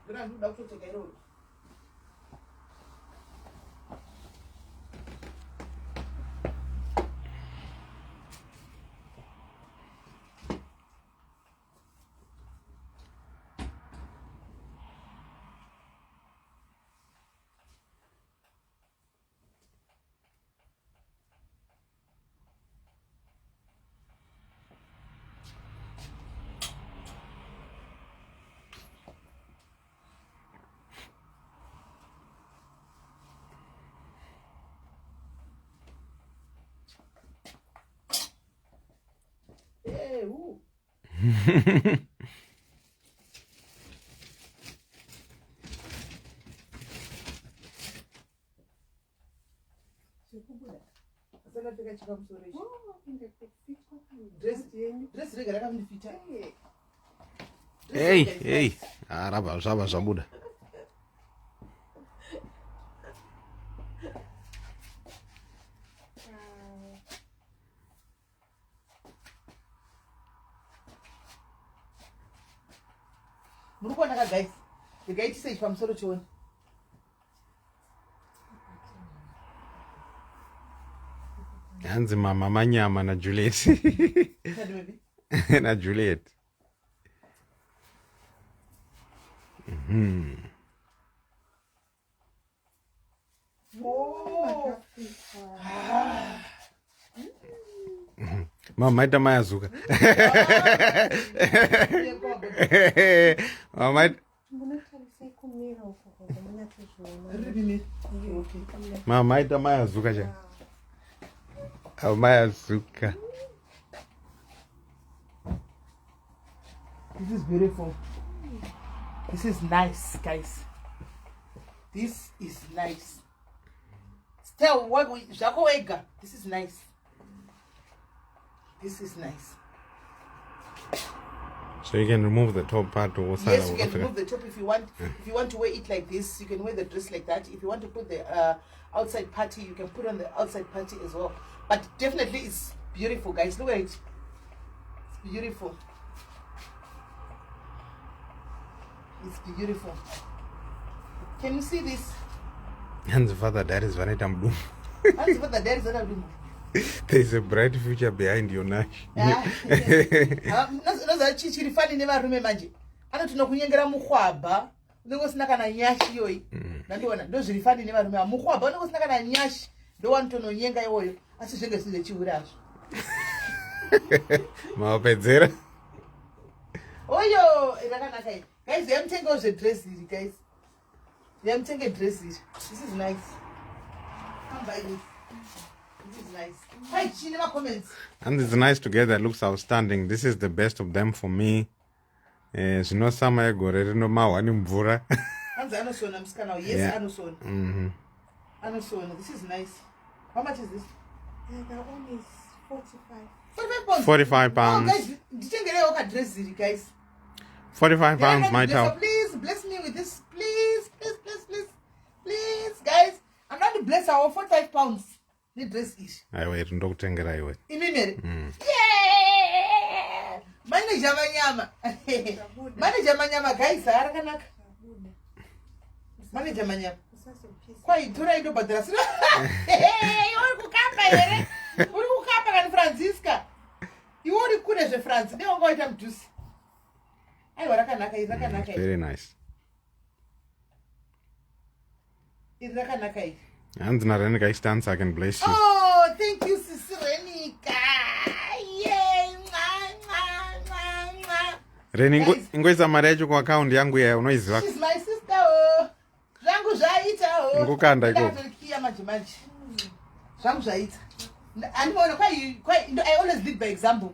Hey, ooh. Hey, araba zvava zvabuda. Murukuona guys, ndikaitise ichi pamusoro chione. Hanzi mama manyama na Juliet. Na Juliet. Oh. Mama ita mayazuka. Mama Mama ita mayazuka cha. Mayazuka. This is beautiful. This is nice, guys. This is nice. Still, what we Jacoega. This is nice. This is nice. So you can remove the top part or something. Yes, you can remove the top if you want. If you want to wear it like this, you can wear the dress like that. If you want to put the outside party, you can put on the outside party as well. But definitely, it's beautiful, guys. Look at it. It's beautiful. It's beautiful. Can you see this? And the father, that is Vanita Bloom. That's what the dad is gonna do. There's a bright future behind your Nash. Noza chichiri fani nevarume manje anoti nokunyengera mukhwaba unenge usina kana nyashi yoyi nandiona ndo zviri fani nevarume mukhwaba unenge usina kana nyashi ndo wanotononyenga iwoyo asi zvenge zvize chiurazvo Mapedzera. oyo rakanaka iri guys yamutengewo zvedress iri guys yamutenge dress iri. This is nice. Come buy this. This is nice. Hi, Chini, my comments. And it's nice together. It looks outstanding. This is the best of them for me. You know, some I go no mawani mvura. Yes, Anosona. Anosona. This is nice. How much is this? That one is 45. 45 pounds. 45 Oh, pounds. guys, did you get a dress, guys? 45 pounds, my So top. please bless me with this. Please, please, please, please. Please, guys. I'm not to bless our 45 pounds. The dress is. I wait, don't take it away. Yeah! Manager Manyama. Manager Manyama, guys. Manager Manyama. Quite tonight, but there's no. Hey, you want to come Francisca. You want to cook as a France. They don't go to juice. Very nice. Is Rakanaka. And Narenika stands, I can bless you. Oh, thank you, Sister Renika. Yay. Reni ngoisa mari yacho kwa account yangu ya unoiziva. She's my sister. Zvangu zvaita. Ngokanda iko. Ndatokia manje. Zvangu zvaita. Andinoona I always lead by example.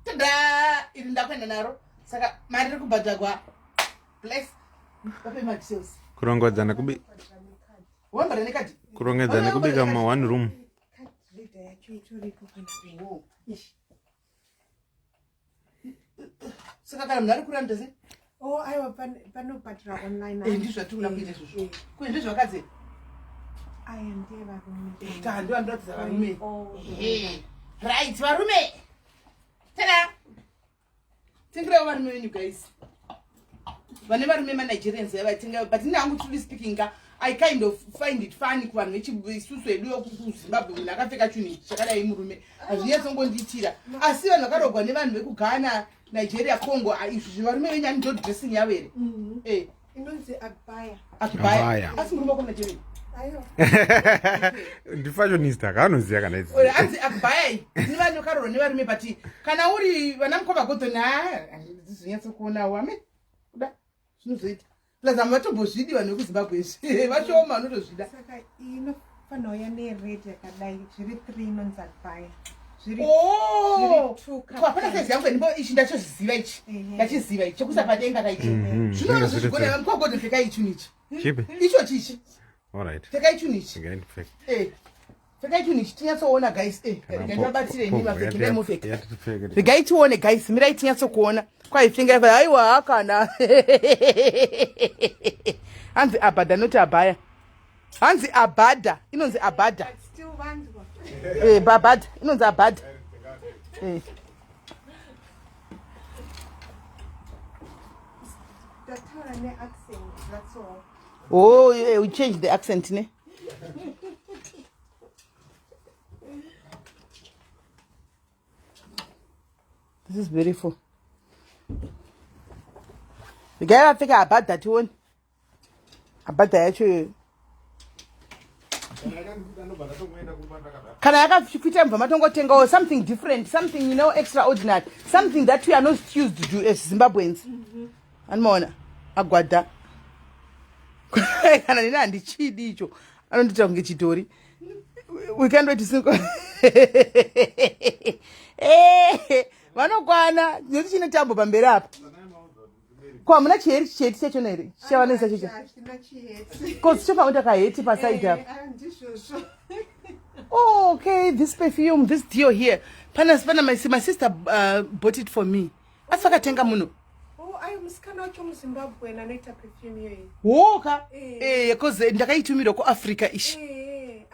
Tada iri ndakwenda naro. Saka mari iri kubhadharwa. Bless. Pape Maxos. Kurongedzana kubi. Wambara nekadi. Kurongedzana kubika ma one room. Saka kana munhu ari kuranda sei? Oh, aiwa panobhadhira online. Ndizvo tirikuda kuita izvozvo. Kune ndizvo vakadzi. Aya ndiye varume. Kando andoratidza varume. Right, varume. Tada. Tingirewo varume venyu guys. Vane varume maNigerians yavatinga, but nangu truly speaking, I kind of find it funny kuvanhu vechisusu edu yokuzimbabwe munhu akapfeka chinhu chakadai murume hazvinyatsombonditira asi vanhu vakarogwa nevanhu vekughana Nigeria Congo izvi varume venyu ani dot dressing yavo here Inonzi abaya asi murume wako Nigeria ayo Ndifashionista kanoziya kana idzi anzi abaya ni vanhu vakarogwa nevarume but kana uri vana mukova godhoni hazvinyatsokuonawo ame kuda zvinozoita Lazama vatombozvidi vanhu vekuZimbabwe vashoma vanotozvida. Saka inofanira uya nered yakadai zviri 3 inonzi abaya. Zviri 2 hapana saizi yangu ndimbo ichi ndachozviziva ichi. Ndachiziva ichi chekusapadenga kaichi. Zvinoona zvichigona mukwagodho pfeka ichi nichi. Chipi? Icho chichi. All right. Pfeka ichi nichi. Ngani pfeka. Pfeka ichi nichi tinyatsoona guys. Ndibabatire ni mapfeka mupfeka. Pfeka. Pfeka ichi one guys mirai tinyatsokuona. Kwaifinga haiwa kana. Hanzi abada not abaya. Hanzi abada. Inonzi abada. still vanzwa. Babada. Inonzi abada. Tataura ne-accent, that's all. Oh, we changed the accent, ne? This is beautiful. The guy I think about that one. About that actually. Can I have or something different, something extraordinary, something that we are not used to do as Zimbabweans? And Mona, Agwada. I don't talk chitori. We can't wait to see. Vanogwana nekuti chine tambo pamberi apa kwa muna chiheti chiheti chacho nere chavanesa chacho kosi chopa utakaheti paside apa oh okay this perfume this dio here pana my sister bought it for me asi vakatenga muno ayo musikana wacho muZimbabwe anoita perfume iyoyi woka because ndakaitumira kuAfrica ishi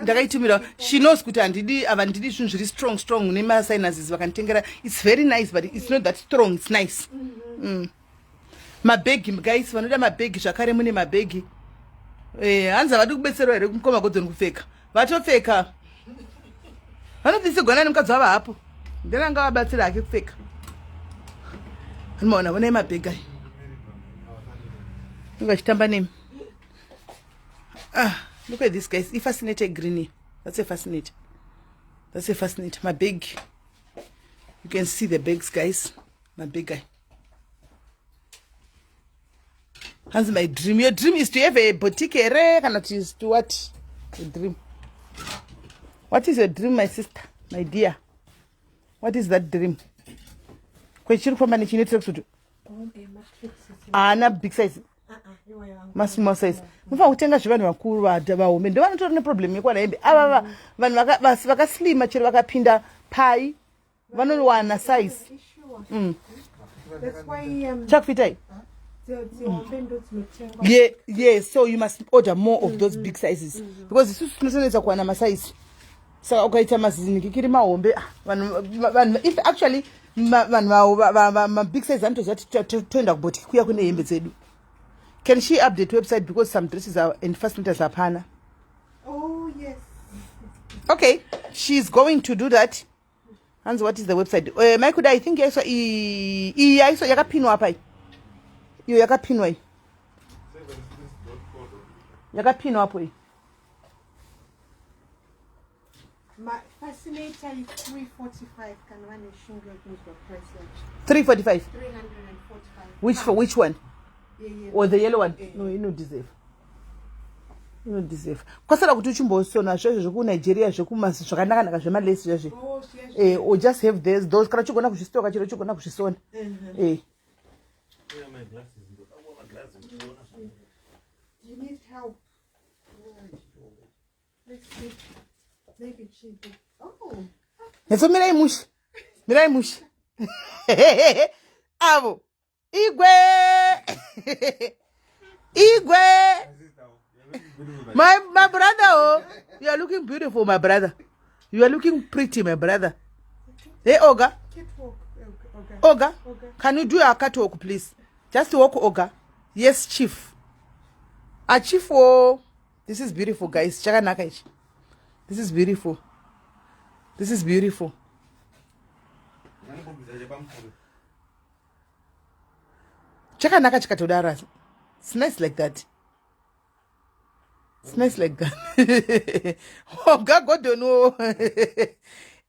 ndakaitumira she knows kuti handidi zvinhu zviri strong nemasinuses vakanditengera it's very nice but it's not that strong it's nice mabhegi guys vanoda mabhegi zvakare mune mabhegi hanzi havadi kubetserwa here kumukoma godhoni kupfeka vatopfeka vanobvisigwana nemukadzi wava hapo ndenanga vabatsira hake kupfeka anomaona vonai mabhegi ayo vachitamba nemi look at this guys. Fascinator green here. That's a fascinator. That's a fascinator. My big. You can see the bags, guys. My big guy. That's my dream. Your dream is to have a boutique. Cannot is to what? A dream. What is your dream, my sister, my dear? What is that dream? Question for managing it to do. Not big size. Small size. Mufa kutenga zvivanhu vakuru vaome ndovanotori neproblem yekwana hembe ava vanhu vakaslima chero vakapinda pai vanowana size chakufitai yeah so you must order more of those big sizes because isusu tinotonetsa kuwana masize saka ukaita mazinikikiri mahombe vanhu if actually vanhu big size anotoziva kuti toenda kubotiki kuya kune hembe dzedu. Can she update website because some dresses are and fascinators are pana? Oh yes. Okay, she's going to do that. And what is the website? Maikuda, I think yes. So yakapinwa hapa. Yo yakapinwa hii. Yakapinwa hapo hii. My fascinator is 345. Can run a shingle with the price like 345. 345. Which one? Yeah. Or the yellow one? No, you don't deserve. You don't deserve. Kwasara kuti chimbosona zvozvo zvoku Nigeria zvokumasi zvakanaka zvemalesi zvozvo. Oh, yes. Or just have those kana chigona kuzvistoka chiro chigona kuzvisona. You need help. Let's see. Maybe she did. Oh. Eso mirai mushi. Avo. Igwe. My brother, oh, you are looking beautiful, my brother. You are looking pretty, my brother. Hey, Oga. Catwalk. Oga. Can you do a catwalk, please? Just walk, Oga. Yes, Chief. A Chief, oh. This is beautiful, guys. Chaka nakaichi. This is beautiful. This is beautiful. Chaka naka chikatodara. It's nice like that. It's nice like that. Oh, God don't know.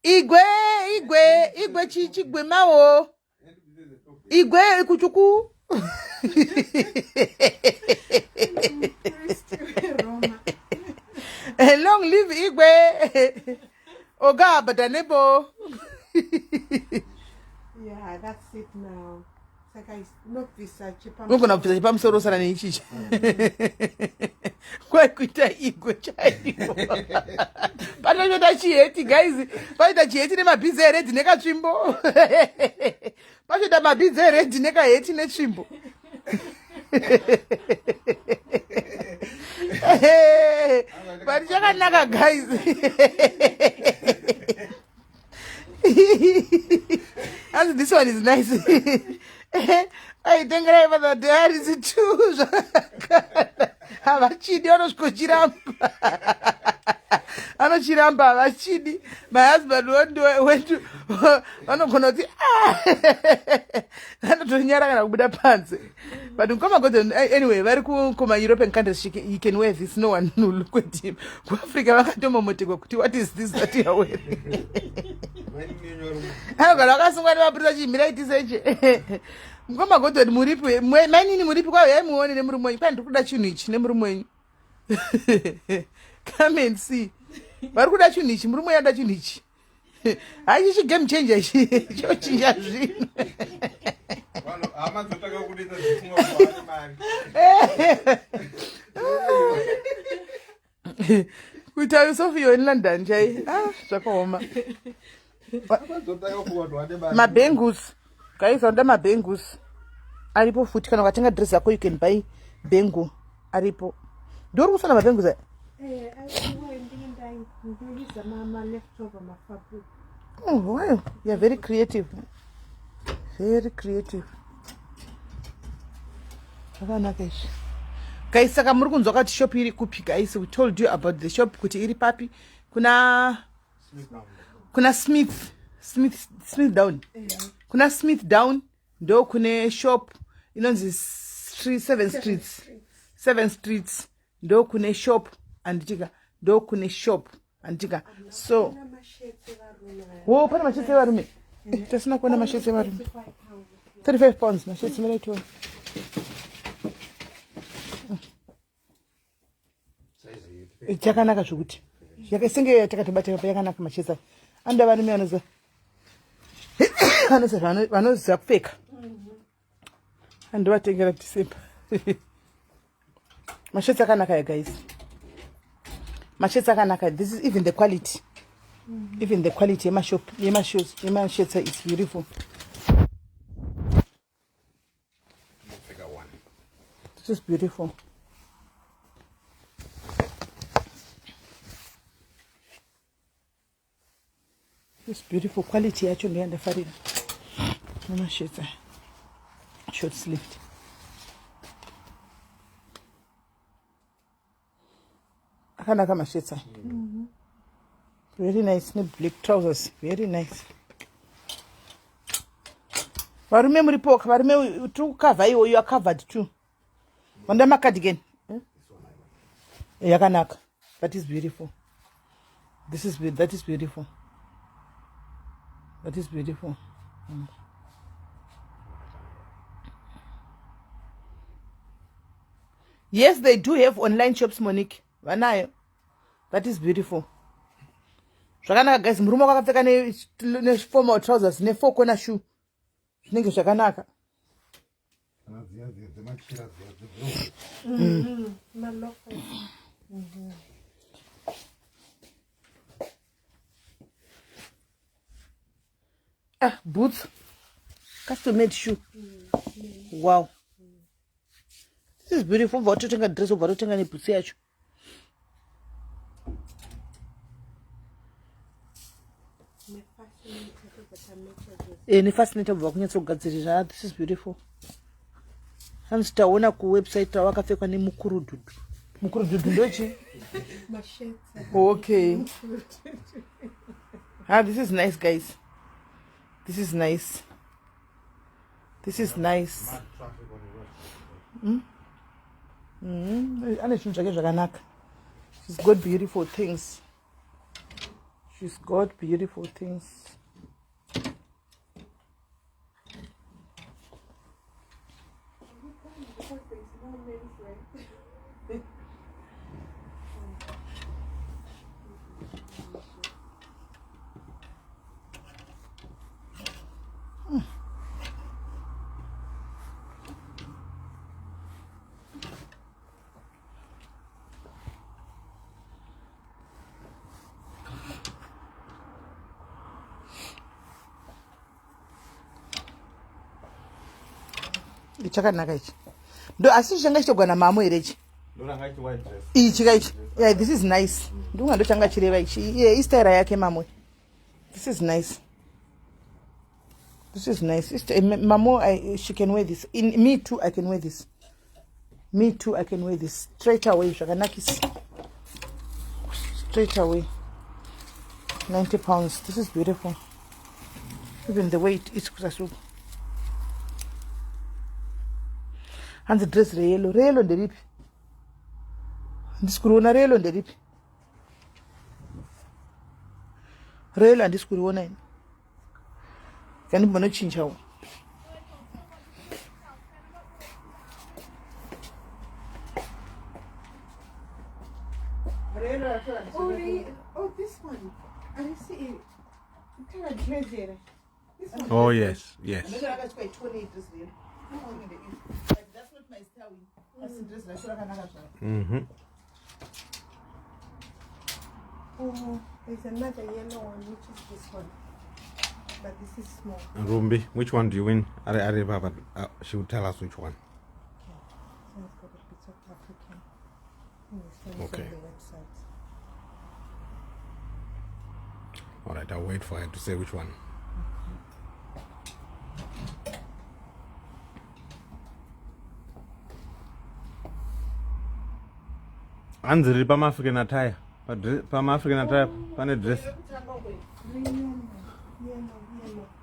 Igwe chigwe mao. Igwe kuchuku. Long live Igwe. Oga badanebo. Yeah, that's it now. It's not visa cheaper. We're gonna visa pamsoro sana ni ichichi. Kwa kuita Igwe chaiwo. Pano nyota chieti guys. Paita chieti ne mabize red neka chimbo. Pachita mabize red neka heti ne chimbo. But chakanaka guys. And this one is nice. I think I have the there is too. Avachidi anoskochiramba. Anochiramba avachidi. My husband went to anogona kuti anotonyara kana kubuda panze. But anyway, very cool kuma European countries he can wear this. No one will look at him. Africa vakatomomotekwa kuti what is this that you are wearing? Anogara akasungwa nemapurisa chimira itiseche. Mukoma godoni muripi mainini muripi kwayo yaimuone nemurume wenyu. Kwani ndiri kuda chinhu ichi nemurume wenyu. Come and see. Vari kuda chinhu ichi murume wenyu ada chinhu ichi. Haichichi game changer ichi. Chochinja zvino. Kuita Yusofu yo in London chai. Zvakaoma. Mabengus. Guys, under mabengus. Aripo futi kana ukatenga dress yako you can buy bengu. Aripo. Ndori kusana mabengus eh? Oh, wow. You are very creative. Very creative. Guys, saka muri kunzwa kuti shop iri kupi guys. We told you about the shop kuti iri papi. Kuna Smith down. Kuna Smith down. Ndo kune shop inonzi 7 streets. 7 streets. Ndo kune shop anditika. Ndo kune shop anditika. So oh, pana mashete varume. Tasina kuona mashete varume. 35 pounds mashete meleto. Chakanaka zvokuti. Yakasenge yatakatobata pa yakanaka mashete. Anda varume anoza. Vanoziva kupfeka. Andovatengera December. Mashirts akanaka guys. Mashirts akanaka. This is even the quality. Even the quality of shop, shirts is beautiful. This is beautiful. This beautiful quality actually and the fabric. Mama shirts. Short sleeved. Akanaka mashirts. Very nice. Black trousers. Very nice. Varume muripo, varume to cover you are covered too. Wanda cardigan. Yakanaka. That is beautiful. That is beautiful. That is beautiful. Yes, they do have online shops, Monique. Vanayo. That is beautiful. Zvakanaka guys, murume wakapfeka ne formal trousers ne four corner shoe. Zvinenge zvakanaka. Ah, boots. Custom made shoe. Wow. This is beautiful. Vautotenga dress over vautotenga ne boots yacho. This is beautiful. Hands taona ku website wakapfekwa ne mukurududu. Mukurududu ndochi? Okay. Ah, this is nice guys. This is nice. This is nice. She's got beautiful things. She's got beautiful things. Chakanaka ichi ndo asi changa chitogwana mamo here ichi ichi kaichi. Yeah, this is nice. Ndunga ndo changa chireva ichi. Yeah, istyle yake mamo. This is nice. This is nice. Mamo, she can wear this. In me too, I can wear this. Me too, I can wear this straight away. Shakanakis straight away. 90 pounds. This is beautiful. Even the way it is. And the dress yellow on the lip. This corona rail on the lip. Rail and this corona. Can you manage change how? Oh, this one. I see it. Kind of dress here. Oh yes, yes. That's not my style. Oh, there's another yellow one, which is this one. But this is small. Rumbi, which one do you win? She will tell us which one. Okay. So it's got a bit of African. And this one is Okay. on the website. All right, I'll wait for her to say which one. Anziri pama African attire. Pama African attire, pane dress. Yellow.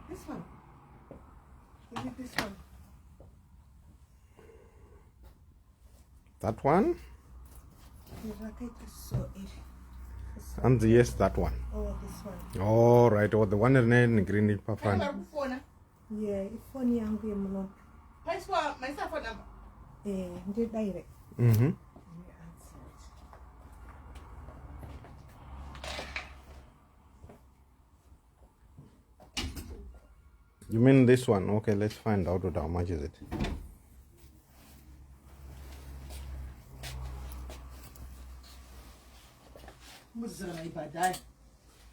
This one. Is it this one? That one? So And yes, that one. oh, this one. All right, or the one in green papa. Yeah, it's funny and we are my phone number. the direct. You mean this one? Okay, let's find out how much is it.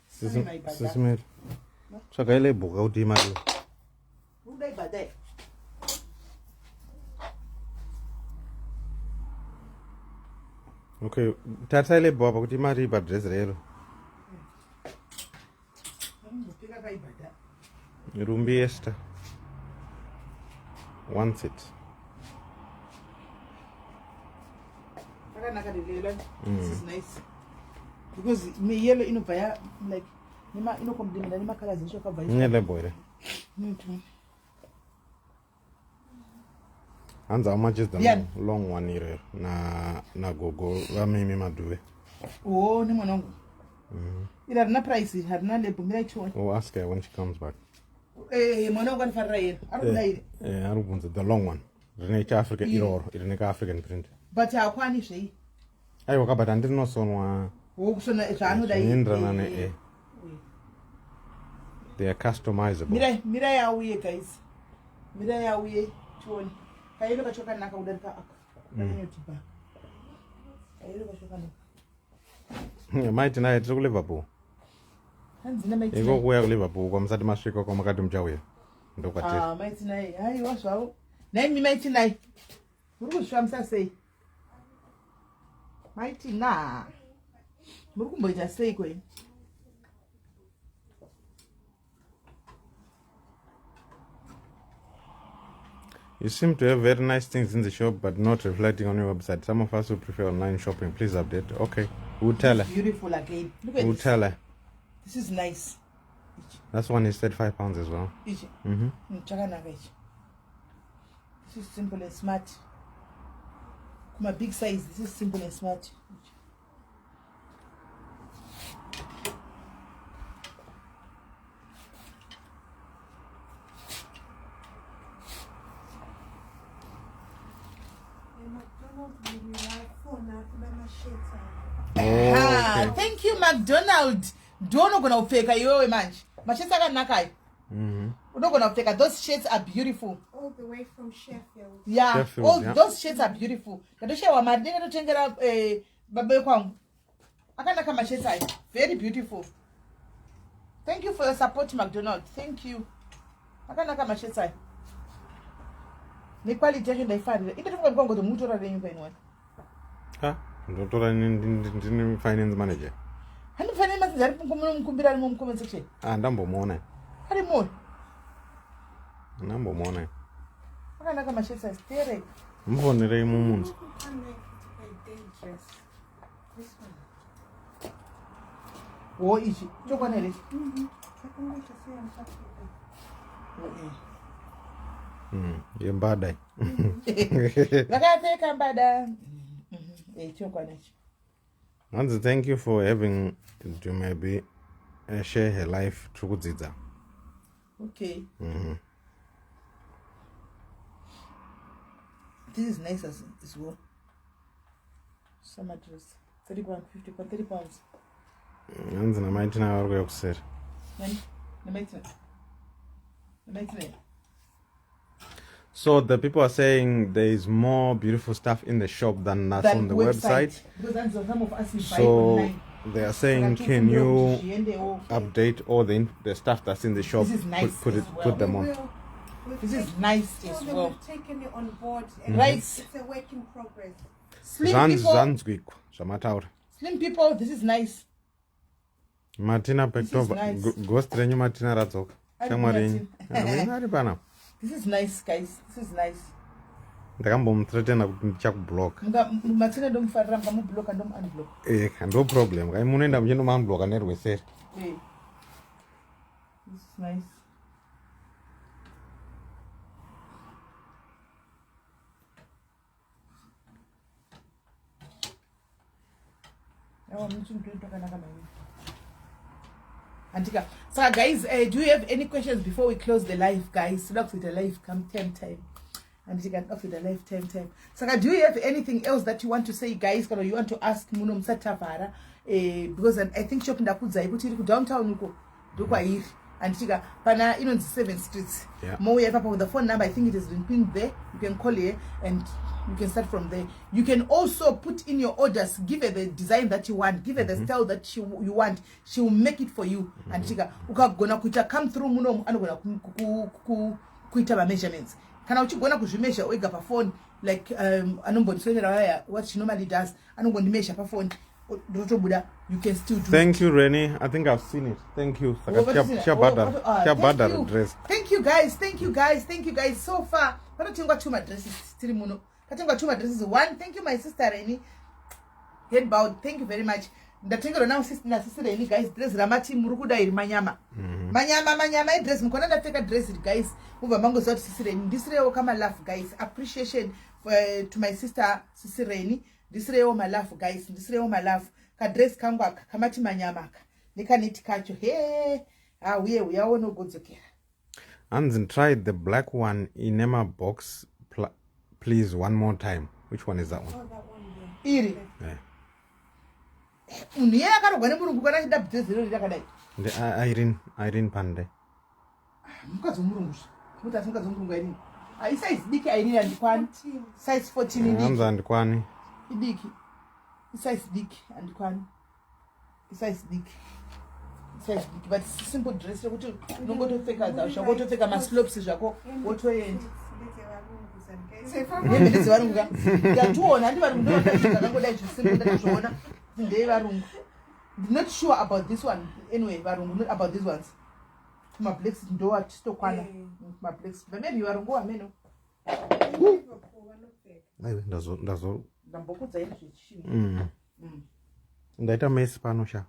Sisme. Chakaile buka utimari. Okay, tata ile baba kutimari ba dress rero. Rumbi Esther wants it. This is nice because me yellow inobaya like nima inokombinana nima colors zishokabva Nyele boy. And how much is the long one here? Na gogo wa mimi maduve. Oh, ni mwanangu. ira rina price harina label mirai chione. Oh, ask her when she comes back. Mwana wangu anifarira yenu arikudaire Arubunza the long one. Rine African iroro irine African print. but hakwani zvei Aiwa kabata ndinosonwa wokusona zvaanoda indrana ne they are customizable. mirai auye guys mirai auye chione kaino kacho kanaka kudarika aka kanyotiba kaino kacho kanaka Maiti naye tiri kuLiverpool. hanzina maiti Iko kuya kuLiverpool kwa msati masvika kwa makati mchauya. Ndokwatiri. maiti naye haiwa zvavo naimi maiti naye muri kuzvifambisa sei maiti na muri kumboita sei kweni You seem to have very nice things in the shop, but not reflecting on your website. Some of us who prefer online shopping. Please update. Okay, we'll tell her. Beautiful again. Look at We'll this. tell her. This is nice. That's one is £35 as well. Chakanaka ichi. This is simple and smart. My big size. This is simple and smart. Okay. Thank you, McDonald. Don't gonna upfeka iwewe manje. Mashirts akanaka. Unogona upfeka. Those shirts are beautiful. All the way from Sheffield. Yeah, Sheffield, all yeah. those shirts are beautiful. Ndadoshewa mari ndingatotengera baba kwangu. Akanaka mashirts aya. Very beautiful. Thank you for your support, McDonald. Thank you. Akanaka mashirts aya. Ni quality yacho ndaifarira. Itotoka kwangu mutora renyu painwa. Ha? Ndotora ndini finance manager. Handifanira masinzi ari mukumbira ari comment section. Ndambomuona. Ari mori. Ndambomuona. Akanaka mashirts aya. Sterek. Mbonere mumunzi. Oh, ichi. Chokwana here. Yembada. Vakapfeka mbada. Chokwana ichi. Nanzi, thank you for having to maybe share her life through kudzidza. Okay. This is nice as well. Summer dress. 30 pounds, 50 pounds, 30 pounds. Nanzi namaitina vari kuya kuseri. So the people are saying there is more beautiful stuff in the shop than that's on the website. Because that's some of us So online. they are saying, can you update all the stuff that's in the shop? This is nice Put as well. put them on. This is nice as well. We've taken it on board. And Right. It's a work in progress. Slim people, Zanzgwiko, Shamataur. slim people, this is nice. Martina This is Pektova, nice. ghost renyu Martina Ratzok. Martin. Shamari. This is nice, guys. This is nice. Ndakambomutretena kuti ndichakublock. Martina don't find ram kamu block and don't unblock. No problem. Kai munoenda muchindomanblock nerweseri. Hey. This is nice. Antika. So guys, do you have any questions before we close the live, guys? Look with the live come time. And you can off with the live time. So do you have anything else that you want to say, guys? Or you want to ask Muno Msatavara? Because I think shop ndakudza ikuti iri downtown uko ndokwa iri and tika pana inonzi 7 streets. Yeah. More papa with the phone number, I think it has been pinned there. You can call here and you can start from there. You can also put in your orders, give her the design that you want, give her the style that you want. She will make it for you. And tika ukagona kuita come through muno anogona kuita ma measurements. Kana uchigona kuzvimesha oiga pa phone like anombondisonera waya what she normally does anongondimesha pa phone. You can still do. Thank you, Rennie. I think I've seen it. Thank you. Shabada dress. Thank you guys. So far, katengwa 2 maddresses. Katengwa 2 maddresses. One, thank you, my sister Rennie. Head bowed. Thank you very much. Ndatengera now sister Rennie, guys. Dress ramati murukuda iri manyama. Manyama dress. Mkona ndateka dress guys. Move mango zoti sister Rennie. This real kama laugh, guys. Appreciation to my sister Rennie. This real my laugh, guys. This real my laugh. Ka dress kangwa kamati manyama. nekaneti kacho he uye uyaona ugodzokera. And try the black one in Emma box, please, one more time. Which one is that one? Oh, that one there. Iri. Yeah. Uniye akarogwa nemurungu kana chida bdzezero rakadai. Irene Pande. Mukadzi womurungu. Mutasi mukadzi womurungu Irene. Size diki Irene andikwani. Size 14 idiki. Anza andikwani. Idiki. Size diki andikwani. Size diki. Size diki, but simple dress yokuti unongotopfeka zvako, wotopfeka maslopes zvako, wotoenda. Ndezi varungu. Ndatuona handi varungu ndovakasvika kangodai zvisimple ndakazviona. Ndei varungu. I'm not sure about this one. Anyway, varungu, not about these ones. My blacks ndo atistokwana. My blacks. But maybe varungu ameno. Aiwe ndazo. Ndambokudza ine zvechishini. Ndaita mesi pano sha.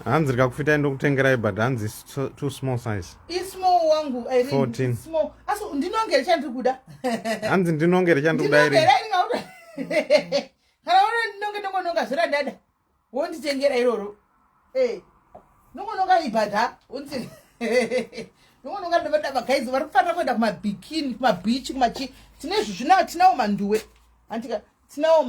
Hanzi rikakufita ndokutengerai but hanzi is too small size. Small wangu Irene. 14. Small. Aso ndinongere chandiri kuda. Hanzi ndinongere chandiri kuda Irene. Kana uri nonga zvira dada. Wonditengera iroro. Nonga ibhadha. Wonditengera. Nonga ndabada guys vari kufanira kuenda kumabikini, kumabeach, kumachi. Tinawo manduwe. Antika tinawo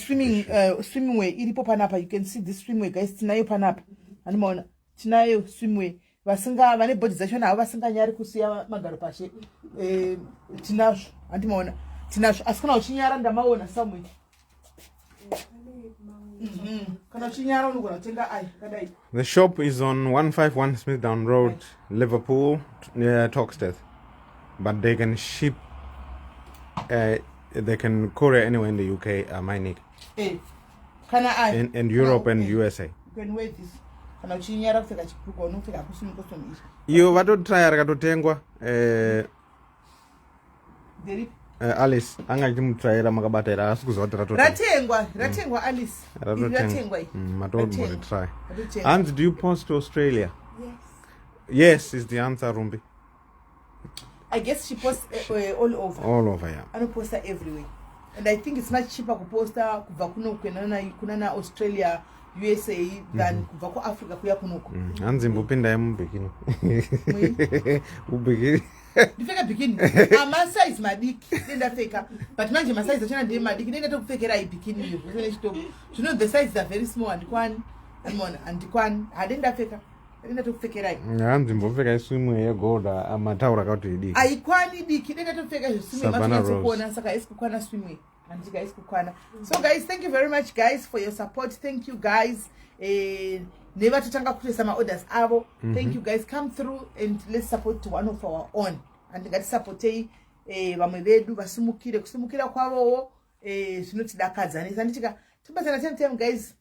swimming way iripo panapa. You can see this swim way guys. Tinayo panapa. Animaona. Tinayo swim way. Vasinga vane body dzachona havo vasinganyari kusiya magaro pashe. Tinazvo. Andimaona. Tinazvo. Asi kana uchinyara ndamaona somewhere. The shop is on 151 Smithdown Road, Liverpool, near Toxteth. But they can ship, they can courier anywhere in the UK, Mainik. In Europe and USA. You can wear this. Kana uchinyara kupfeka chipuko unopfeka kusumi custom ishi. Iyo vatotry rakatotengwa Alice anga chimutraira makabataira asi kuziva kuti ratengwa Alice ratengwa matobody try. And do you post to Australia? Yes is the answer, Rumbi. I guess she posts all over, yeah. Anoposta everywhere, and I think it's much cheaper kuposta kubva kuno kunana Australia, USA than kubva ku Africa kuya kunoko. Hanzi mbupinda mubikini. Ubikini. Ndipfeka bikini. Size madiki ndapfeka, but manje ma size achana ndiri madiki ndenda tokupfekera ibikini iyo. You know the sizes are very small and hadendapfeka. Ndenda tokupfekera. Hanzi mbupfeka iswimwe yegoda amataura kuti idiki. Aikwani diki ndenda tokupfeka iswimwe matokona saka isikukwana swimwe. Andika isikukwana. So guys, thank you very much guys for your support. Thank you guys. Never tutanga kutesa ma orders avo. Thank you guys, come through and let's support one of our own. And ngati support vamwe vedu vasumukire kusumukira kwavowo zvinotidakadza. Nditika tibazana time guys.